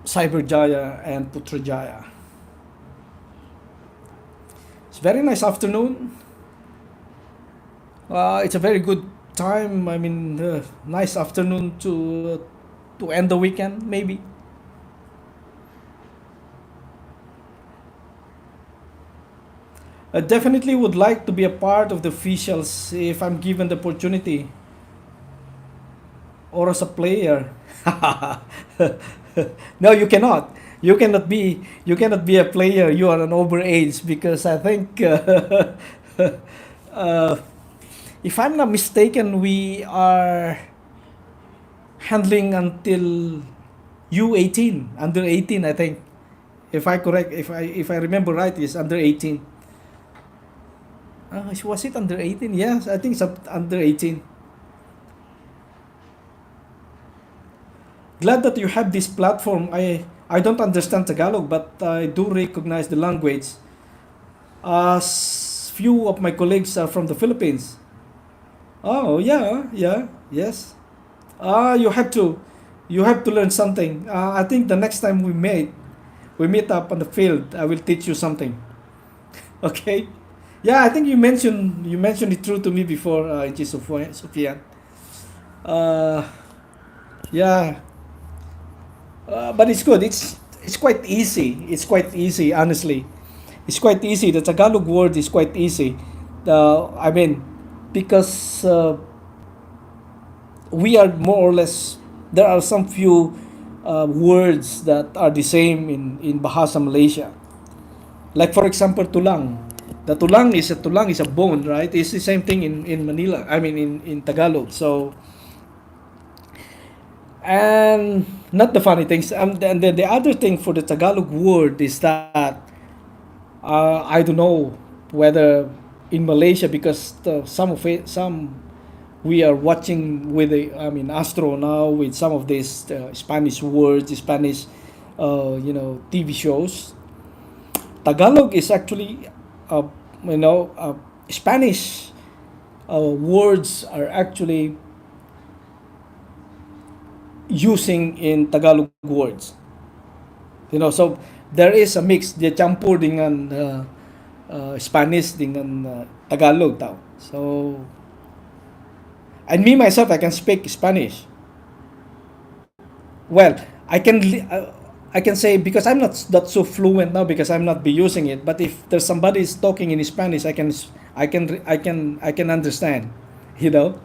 Cyberjaya and Putrajaya. It's a very nice afternoon. It's a very good time. I mean, nice afternoon to end the weekend, maybe. I definitely would like to be a part of the officials if I'm given the opportunity, or as a player. No, you cannot. You cannot be a player. You are an overage, because I think if I'm not mistaken, we are handling until U18, under 18, I think. If I remember right, it's under 18. Was it under 18? Yes, I think it's under 18. Glad that you have this platform. I don't understand Tagalog, but I do recognize the language. Few of my colleagues are from the Philippines. Oh yeah, yeah, yes. Ah, you have to learn something. I think the next time we meet up on the field. I will teach you something. Okay. Yeah, I think you mentioned it true to me before, Sophia. Uh, yeah, but it's good. It's quite easy. It's quite easy, honestly. It's quite easy. The Tagalog word is quite easy. I mean, because we are more or less, there are some few words that are the same in Bahasa Malaysia. Like for example, tulang. The tulang is a bone, right? It's the same thing in Manila. I mean in Tagalog. So and not the funny things. And then the other thing for the Tagalog word is that I don't know whether in Malaysia because some of it some we are watching with the I mean Astro now with some of these Spanish words, Spanish TV shows. Tagalog is actually uh, Spanish words are actually using in Tagalog words. So there is a mix. Dia campur dengan Spanish dengan Tagalog tau. So and me myself I can speak Spanish. Well, I can say because I'm not so fluent now because I'm not be using it. But if there's somebody is talking in Spanish, I can understand. You know,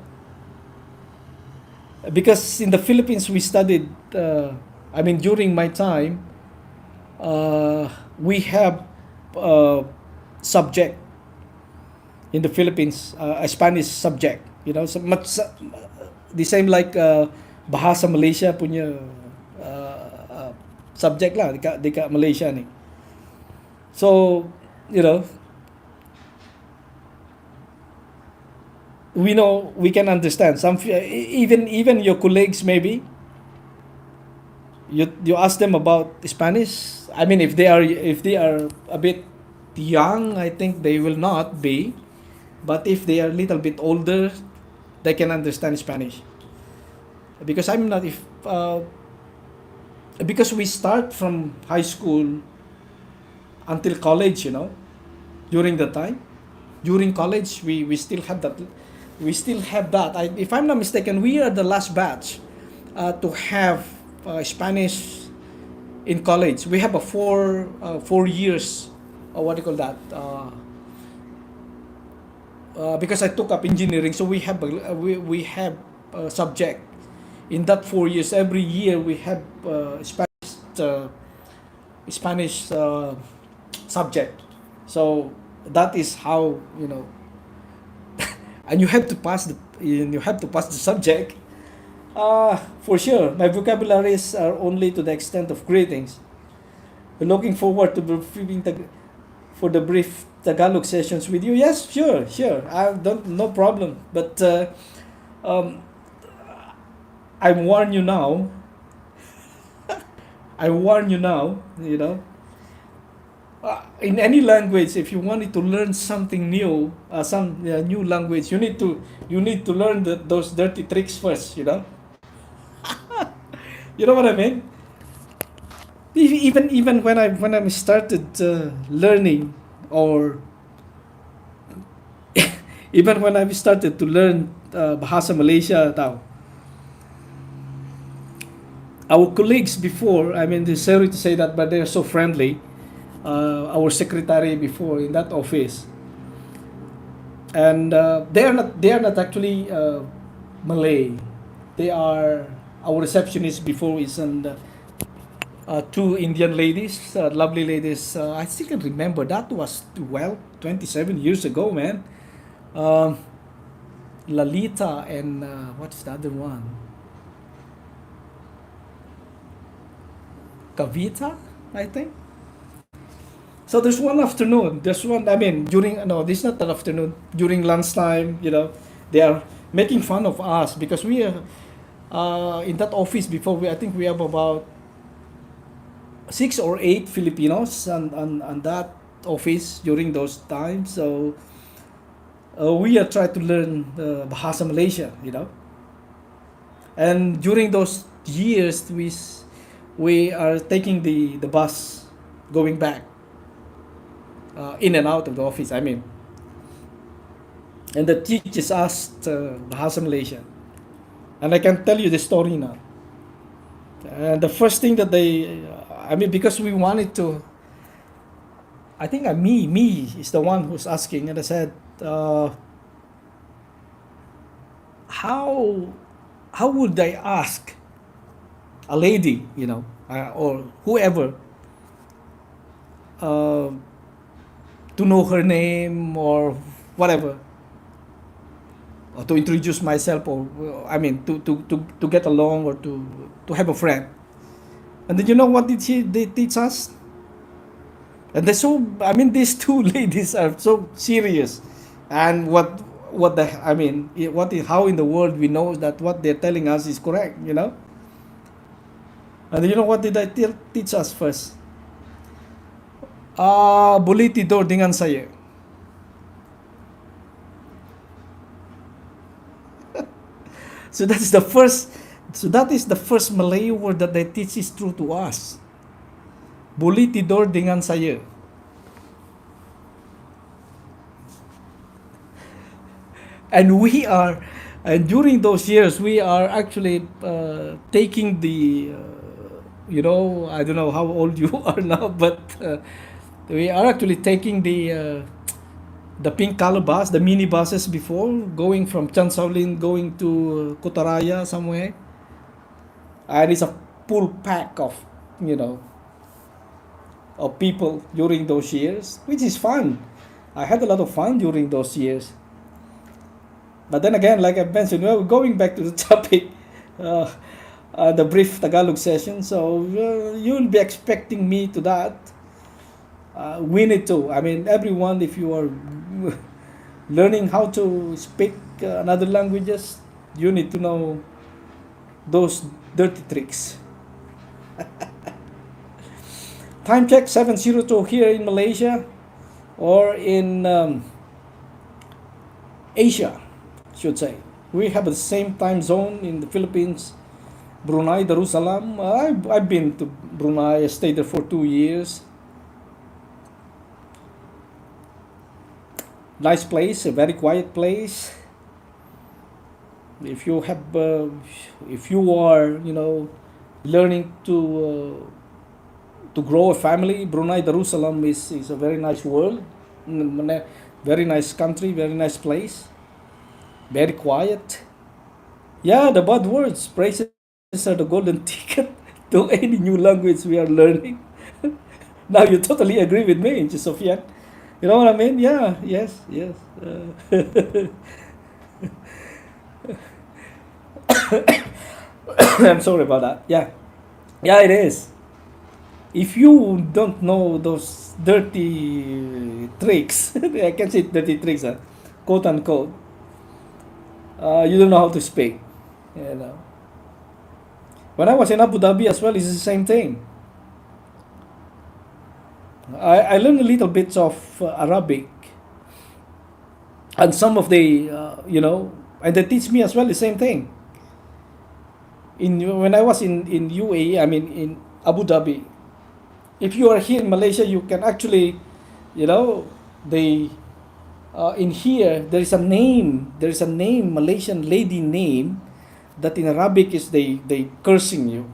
because in the Philippines we studied. I mean, during my time, we have subject in the Philippines, a Spanish subject. So much the same like Bahasa Malaysia punya subject lah dekat Malaysia ni. So, you know we can understand some even your colleagues maybe you ask them about Spanish. I mean if they are a bit young, I think they will not be, but if they are a little bit older, they can understand Spanish because I'm not if because we start from high school until college, during the time. During college, we still have that. We still have that. If I'm not mistaken, we are the last batch to have Spanish in college. We have a 4 years. What do you call that? Because I took up engineering, so we have a subject in that 4 years. Every year we have Spanish subject. So that is how and you have to pass the subject. For sure, my vocabularies are only to the extent of greetings. Looking forward to for the brief Tagalog sessions with you. Yes, sure, sure. I don't no problem. But um, I warn you now. I warn you now. In any language, if you wanted to learn something new, some new language, you need to learn those dirty tricks first. You know what I mean? Even when I started learning, or even when I started to learn Bahasa Malaysia, tao, our colleagues before, I mean, they're sorry to say that, but they're so friendly. Our secretary before in that office, and they are not actually Malay. They are our receptionist before is and two Indian ladies, lovely ladies. I still can remember that was 27 years ago, man. Um, Lalita and what's the other one? Kavita, I think. So there's one afternoon. There's one. I mean, during no, this is not an afternoon. During lunchtime, they are making fun of us because we are in that office before. I think we have about 6 or 8 Filipinos on that office during those times. So we are trying to learn Bahasa Malaysia, and during those years, we are taking the bus going back in and out of the office. I mean, and the teachers asked Bahasa Malaysia, and I can tell you the story now. And the first thing that I mean, because we wanted to, I think me is the one who's asking, and I said, how how would I ask a lady, or whoever, uh, to know her name or whatever, or to introduce myself, or I mean, to get along, or to have a friend. And then you know what they teach us? And they're so, I mean, these two ladies are so serious. And what the, I mean, how in the world we know that what they're telling us is correct? And you know what did I teach us first? Boleh tidur dengan saya. So that is the first. So that is the first Malay word that they teach is true to us. Boleh tidur dengan saya. And during those years, we are actually taking I don't know how old you are now, but we are actually taking the pink color bus, the mini buses before, going from Chansaulin, going to Kotaraya somewhere. And it's a full pack you know, of people during those years, which is fun. I had a lot of fun during those years. But then again, like I mentioned, we're going back to the topic, the brief Tagalog session. So you'll be expecting me to that. We need to. I mean, everyone, if you are learning how to speak another languages, you need to know those dirty tricks. Time check 7:02 here in Malaysia, or in Asia, should say. We have the same time zone in the Philippines, Brunei, Darussalam. I've been to Brunei. I stayed there for 2 years. Nice place, a very quiet place. If you are, learning to grow a family, Brunei Darussalam is a very nice world, very nice country, very nice place, very quiet. Yeah, the bad words, praises are the golden ticket to any new language we are learning. Now you totally agree with me, Sophia. You know what I mean? Yeah, yes. I'm sorry about that. Yeah, it is. If you don't know those dirty tricks, I can say dirty tricks, quote unquote, you don't know how to speak. When I was in Abu Dhabi as well, it's the same thing. I learned a little bit of Arabic, and some of the, and they teach me as well the same thing. When I was in UAE, I mean in Abu Dhabi, if you are here in Malaysia, you can actually, they in here there is a name, Malaysian lady name, that in Arabic is they cursing you,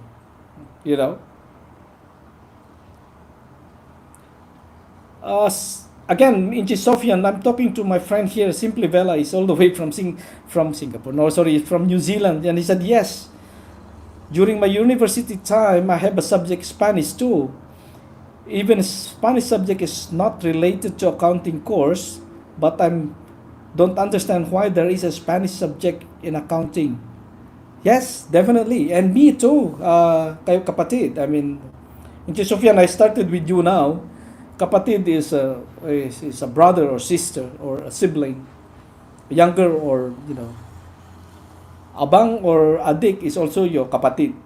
Again, in Sofian, I'm talking to my friend here, Simply Vela, is all the way from Singapore. No, sorry, from New Zealand, and he said yes. During my university time, I have a subject Spanish too. Even Spanish subject is not related to accounting course, but don't understand why there is a Spanish subject in accounting. Yes, definitely, and me too. Kayo kapatid. I mean, in Sofian, I started with you now. Kapatid is a brother or sister or a sibling, younger, or abang or adik is also your kapatid.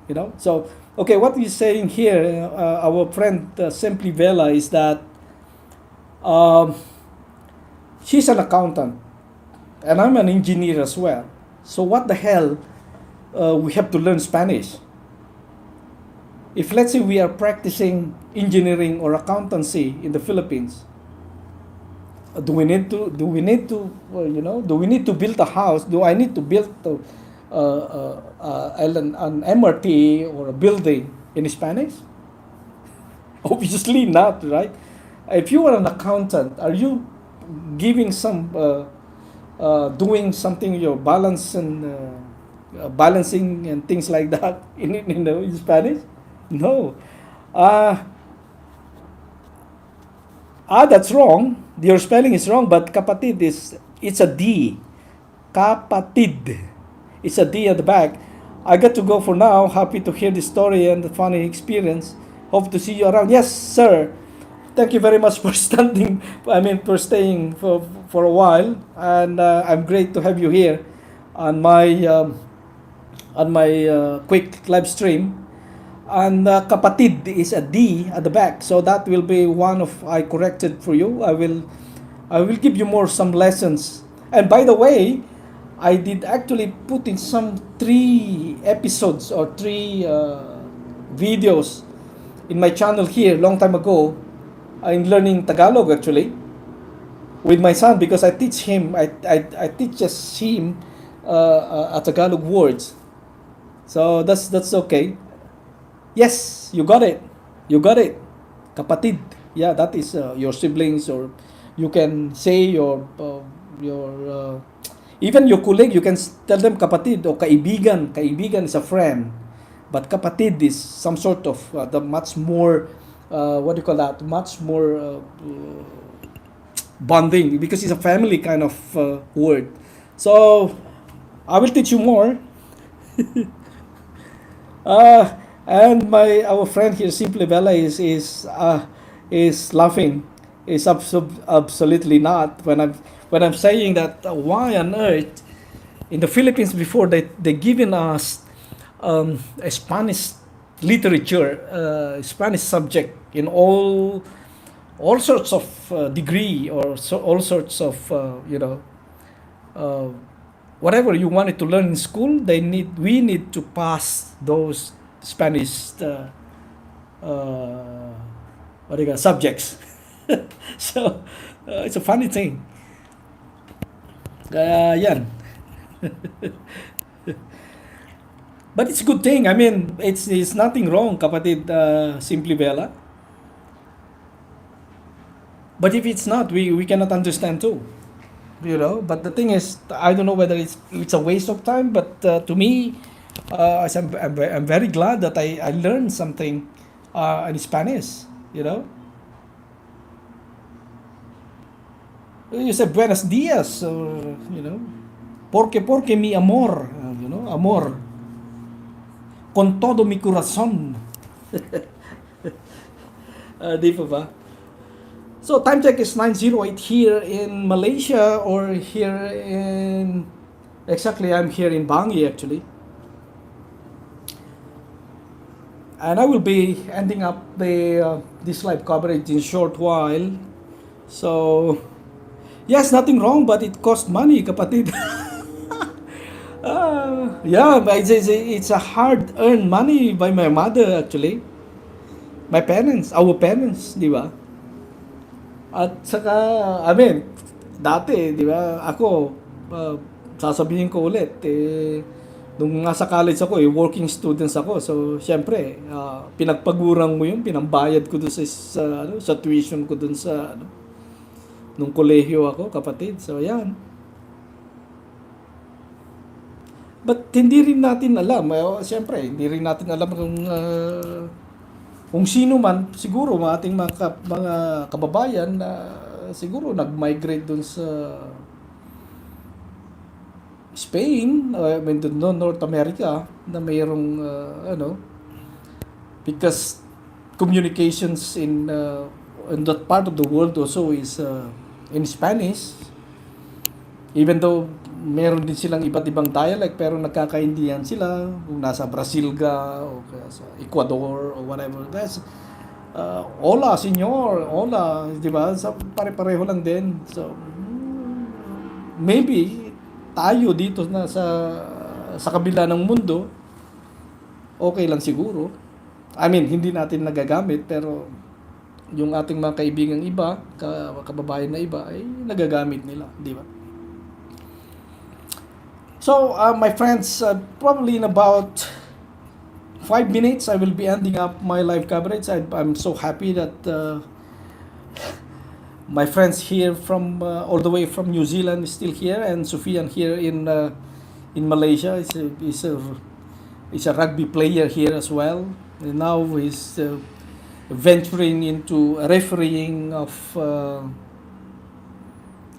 So okay, what he's saying here, our friend Simply Vela, is that she's an accountant, and I'm an engineer as well. So what the hell we have to learn Spanish? If let's say we are practicing engineering or accountancy in the Philippines, do we need to build a house? Do I need to build an MRT or a building in Spanish? Obviously not, right? If you are an accountant, are you giving some doing something, your balance and balancing and things like that in Spanish? No. Uh, that's wrong. Your spelling is wrong, but kapatid it's a D. Kapatid. It's a D at the back. I got to go for now. Happy to hear the story and the funny experience. Hope to see you around. Yes, sir. Thank you very much for for staying for a while. And I'm great to have you here on my quick live stream. And kapatid is a D at the back, so that will be one of I corrected for you. I will give you more some lessons. And by the way, I did actually put in some 3 episodes or 3 videos in my channel here long time ago in learning Tagalog actually with my son, because I teach him I teaches him Tagalog words. So that's okay. Yes, you got it. You got it. Kapatid. Yeah, that is your siblings, or you can say your even your colleague, you can tell them kapatid or kaibigan. Kaibigan is a friend. But kapatid is some sort of the much more what do you call that? Much more bonding, because it's a family kind of word. So I will teach you more. Uh, and our friend here, Simple Bella, is laughing. Is absolutely not when I'm saying that. Why on earth in the Philippines before they given us a Spanish literature, Spanish subject in all sorts of degree, or all sorts of uh, whatever you wanted to learn in school. We need to pass those Spanish what do you call subjects. So it's a funny thing. Yan. But it's a good thing. I mean, it's nothing wrong, kapatid, Simply Bella. But if it's not, we cannot understand too. But the thing is, I don't know whether it's a waste of time. But to me, I'm very glad that I learned something in Spanish. You say buenos dias, or porque mi amor, amor, con todo mi corazón. Di pa ba? So time check is 9:08 here in Malaysia, or here in, exactly, I'm here in Bangi actually. And I will be ending up this live coverage in a short while. So yes, nothing wrong, but it costs money, kapatid. Yeah, but it's a hard-earned money by my mother actually. Our parents, di ba? At saka, I mean, dati, di ba, ako, sasabihin ko ulit, nung nasa college ako, working students ako. So, syempre, pinagpagurang mo yun, pinambayad ko dun sa tuition ko dun sa, nung kolehiyo ako, kapatid. So, yan. But hindi rin natin alam, syempre, hindi rin natin alam kung sino man, siguro ating mga kababayan na siguro nag-migrate dun sa Spain, I mean, North America, na mayroong because communications in that part of the world also is in Spanish. Even though meron din silang iba't ibang dialect, pero nagkakaintindihan sila kung nasa Brazil ka o sa Ecuador o whatever. That's hola senyor, hola, di ba? So, pare-pareho lang din. So maybe tayo dito na sa kabila ng mundo, okay lang siguro. I mean, hindi natin nagagamit, pero yung ating mga kaibigang iba, kababayan na iba, ay nagagamit nila, di ba? So, my friends, probably in about 5 minutes, I will be ending up my live coverage. I'm so happy that my friends here from all the way from New Zealand is still here, and Sufian here in Malaysia is a rugby player here as well. And now he's venturing into refereeing of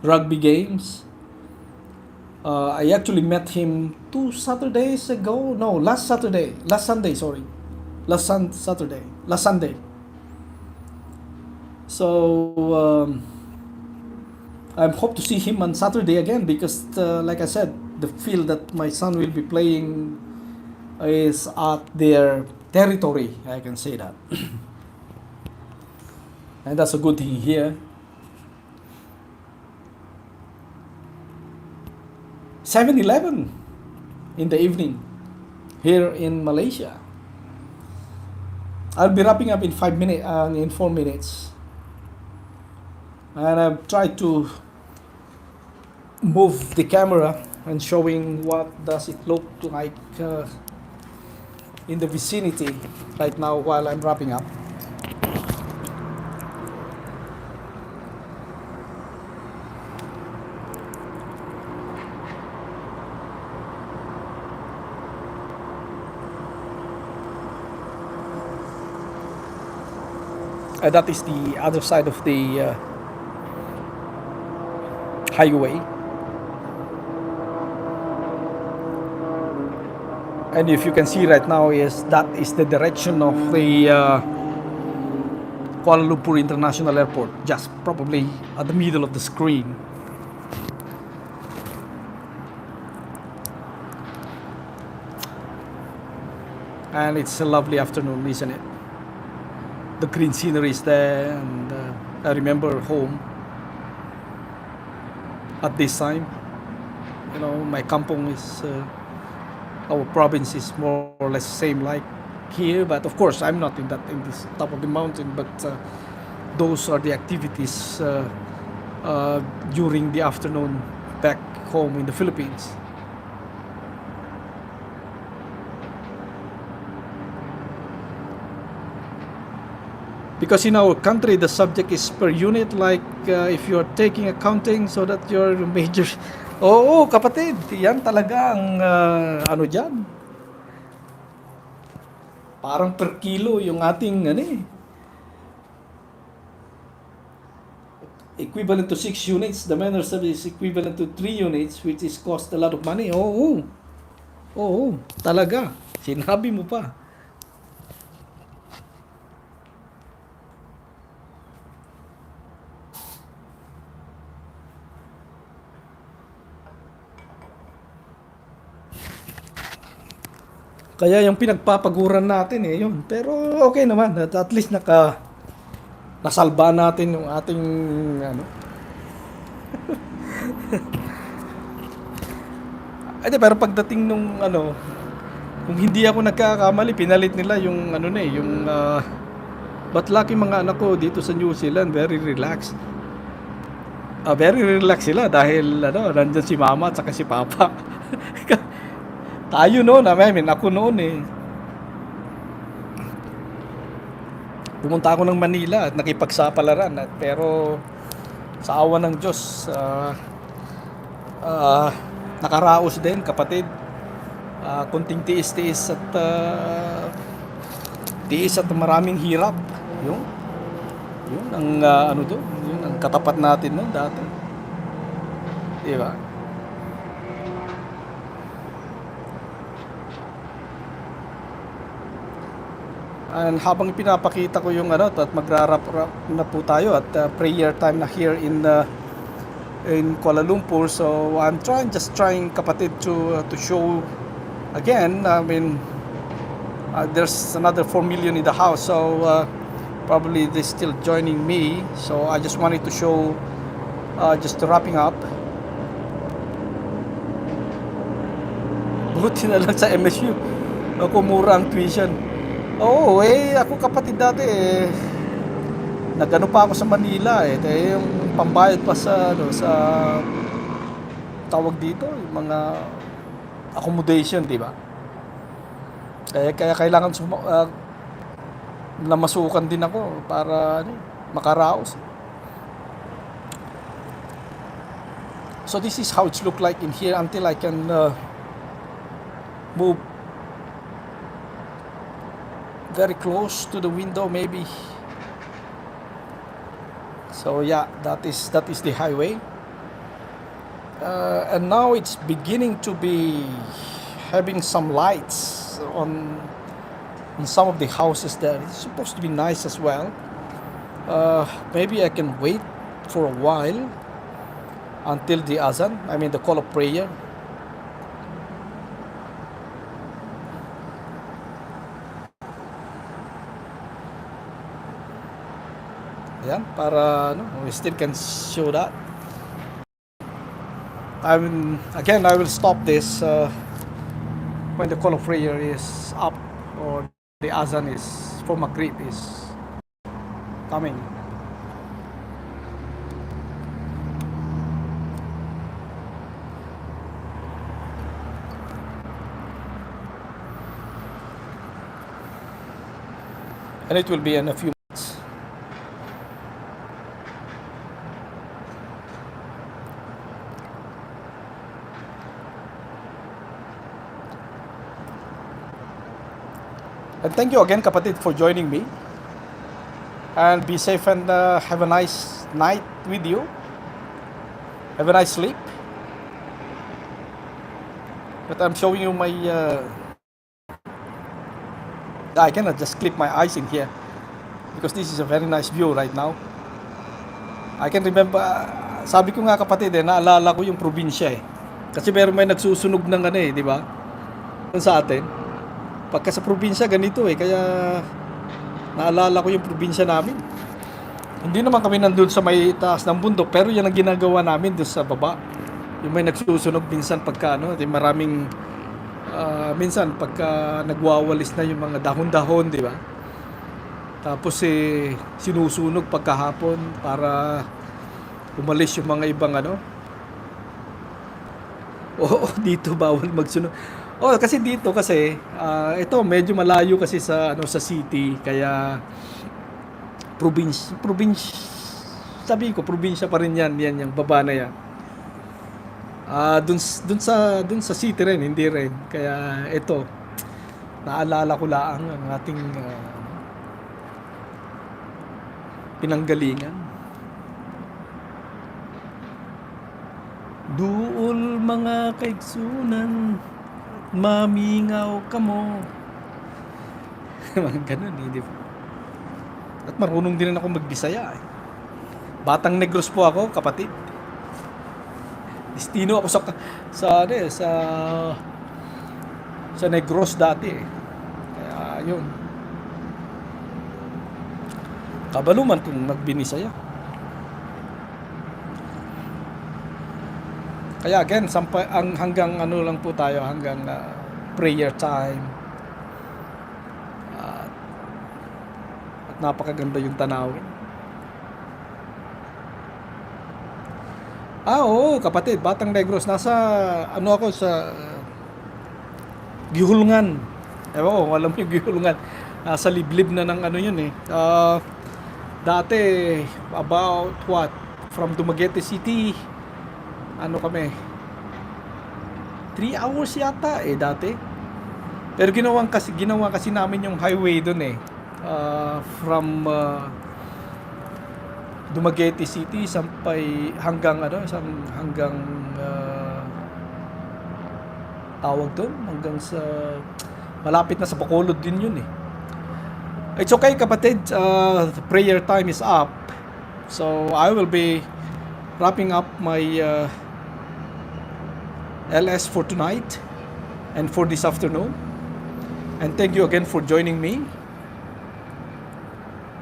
rugby games. I actually met him 2 Saturdays ago. No, last Saturday. Last Sunday, sorry. Saturday. Last Sunday. So I hope to see him on Saturday again because, like I said, the field that my son will be playing is at their territory. I can say that. And that's a good thing here. 7-Eleven in the evening here in Malaysia. I'll be wrapping up in 5 minutes, in 4 minutes. And I've tried to move the camera and showing what does it look like in the vicinity right now while I'm wrapping up. That is the other side of the highway. And if you can see right now, that is the direction of the Kuala Lumpur International Airport, just probably at the middle of the screen. And it's a lovely afternoon, isn't it? The green scenery is there, and I remember home at this time. You know, my kampong is, our province is more or less same like here, but of course I'm not in this top of the mountain, but those are the activities during the afternoon back home in the Philippines. Because in our country, the subject is per unit, like if you're taking accounting so that your major... Oo, kapatid, yan talaga ang ano dyan. Parang per kilo yung ating equivalent to 6 units. The manner service is equivalent to 3 units, which is cost a lot of money. Oo, talaga. Sinabi mo pa. Kaya yung pinagpapaguran natin yun. Pero okay naman, at least nasalba natin yung ating pero pagdating nung kung hindi ako nagkakamali, pinalit nila yung but lucky mga anak ko dito sa New Zealand, very relaxed. Very relaxed sila dahil nandyan si mama at saka si papa. Tayo noon, ako noon pumunta ako ng Manila at nakipagsapalaran pero sa awa ng Diyos nakaraos din, kapatid. Kunting tiis at maraming hirap. Yun ang yun ang katapat natin noon dati. Di ba? And habang pinapakita ko yung at magra-wrap na po tayo at prayer time na here in Kuala Lumpur. So I'm just trying kapatid to show again. I mean, there's another 4 million in the house, so probably they're still joining me. So I just wanted to show just wrapping up. Buti na lang sa MSU. Ako mura ang tuition. Oo, ako kapatid dati nagano pa ako sa Manila yung pambayad pa sa tawag dito, yung mga accommodation, di ba? Kaya kailangan namasukan din ako para makaraos. So this is how it's look like in here until I can move very close to the window maybe. So yeah, that is the highway. And now it's beginning to be having some lights on some of the houses there. It's supposed to be nice as well. Maybe I can wait for a while until the azan, I mean the call of prayer. Ayan, para we still can show that. I will stop this when the call of prayer is up or the azan is for Maghrib is coming. And it will be in a few months. And thank you again, kapatid, for joining me. And be safe and have a nice night with you. Have a nice sleep. But I'm showing you my... I cannot just clip my eyes in here because this is a very nice view right now. I can remember, sabi ko nga kapatid naalala ko yung probinsya Kasi meron may nagsusunog ng di ba? Sa atin. Pagka sa probinsya ganito kaya naalala ko yung probinsya namin. Hindi naman kami nandun sa may taas ng bundok, pero yan ang ginagawa namin doon sa baba. Yung may nagsusunog minsan pagka maraming minsan pagka nagwawalis na yung mga dahon-dahon, di ba? Tapos sinusunog pagkahapon para umalis yung mga ibang Oo, dito bawal magsunog. Kasi dito ito medyo malayo kasi sa sa city, kaya probinsya sabi ko probinsya pa rin yan yung baba na yan. Dun sa city rin, hindi rin. Kaya ito, naalala ko lang ang ating pinanggalingan. Duol mga kaigsunan, mamingaw ka mo. Mga ganun di ba? At marunong din ako magbisaya Batang Negros po ako, kapatid. Destino ako sa Negros dati Kaya yun. Kabaluman kung magbinisaya. Kaya again, hanggang lang po tayo, hanggang prayer time. At napakaganda yung tanawin. Oo, kapatid, Batang Negros. Nasa, ako sa Gihulungan. Ewan ko, alam mo yung Gihulungan. Nasa liblib na ng yun dati, about what? From Dumaguete City, kami? 3 hours yata dati. Pero ginawa kasi namin yung highway doon from Dumaguete City sampai hanggang tawag doon, hanggang sa malapit na sa Bacolod din yun It's okay, kapatid. The prayer time is up. So I will be wrapping up my LS for tonight and for this afternoon. And thank you again for joining me.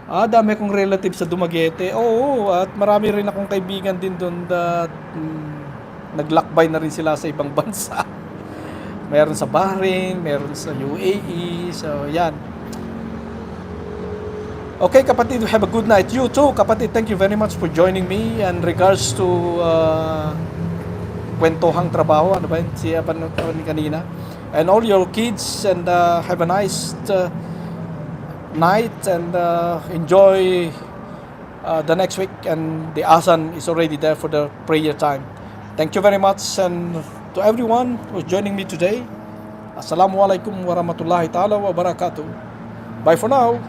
Dami kong relatives sa Dumaguete. Oo, at marami rin akong kaibigan din doon that naglakbay na rin sila sa ibang bansa. Meron sa Bahrain, meron sa UAE. So, yan. Okay, kapatid, have a good night. You too, kapatid. Thank you very much for joining me. And regards to kwentuhang trabaho, ano ba yun? Siya pa ni kanina. And all your kids, and have a nice night, and enjoy the next week. And the Azan is already there for the prayer time. Thank you very much, and to everyone who's joining me today. Assalamualaikum warahmatullahi ta'ala wabarakatuh. Bye for now.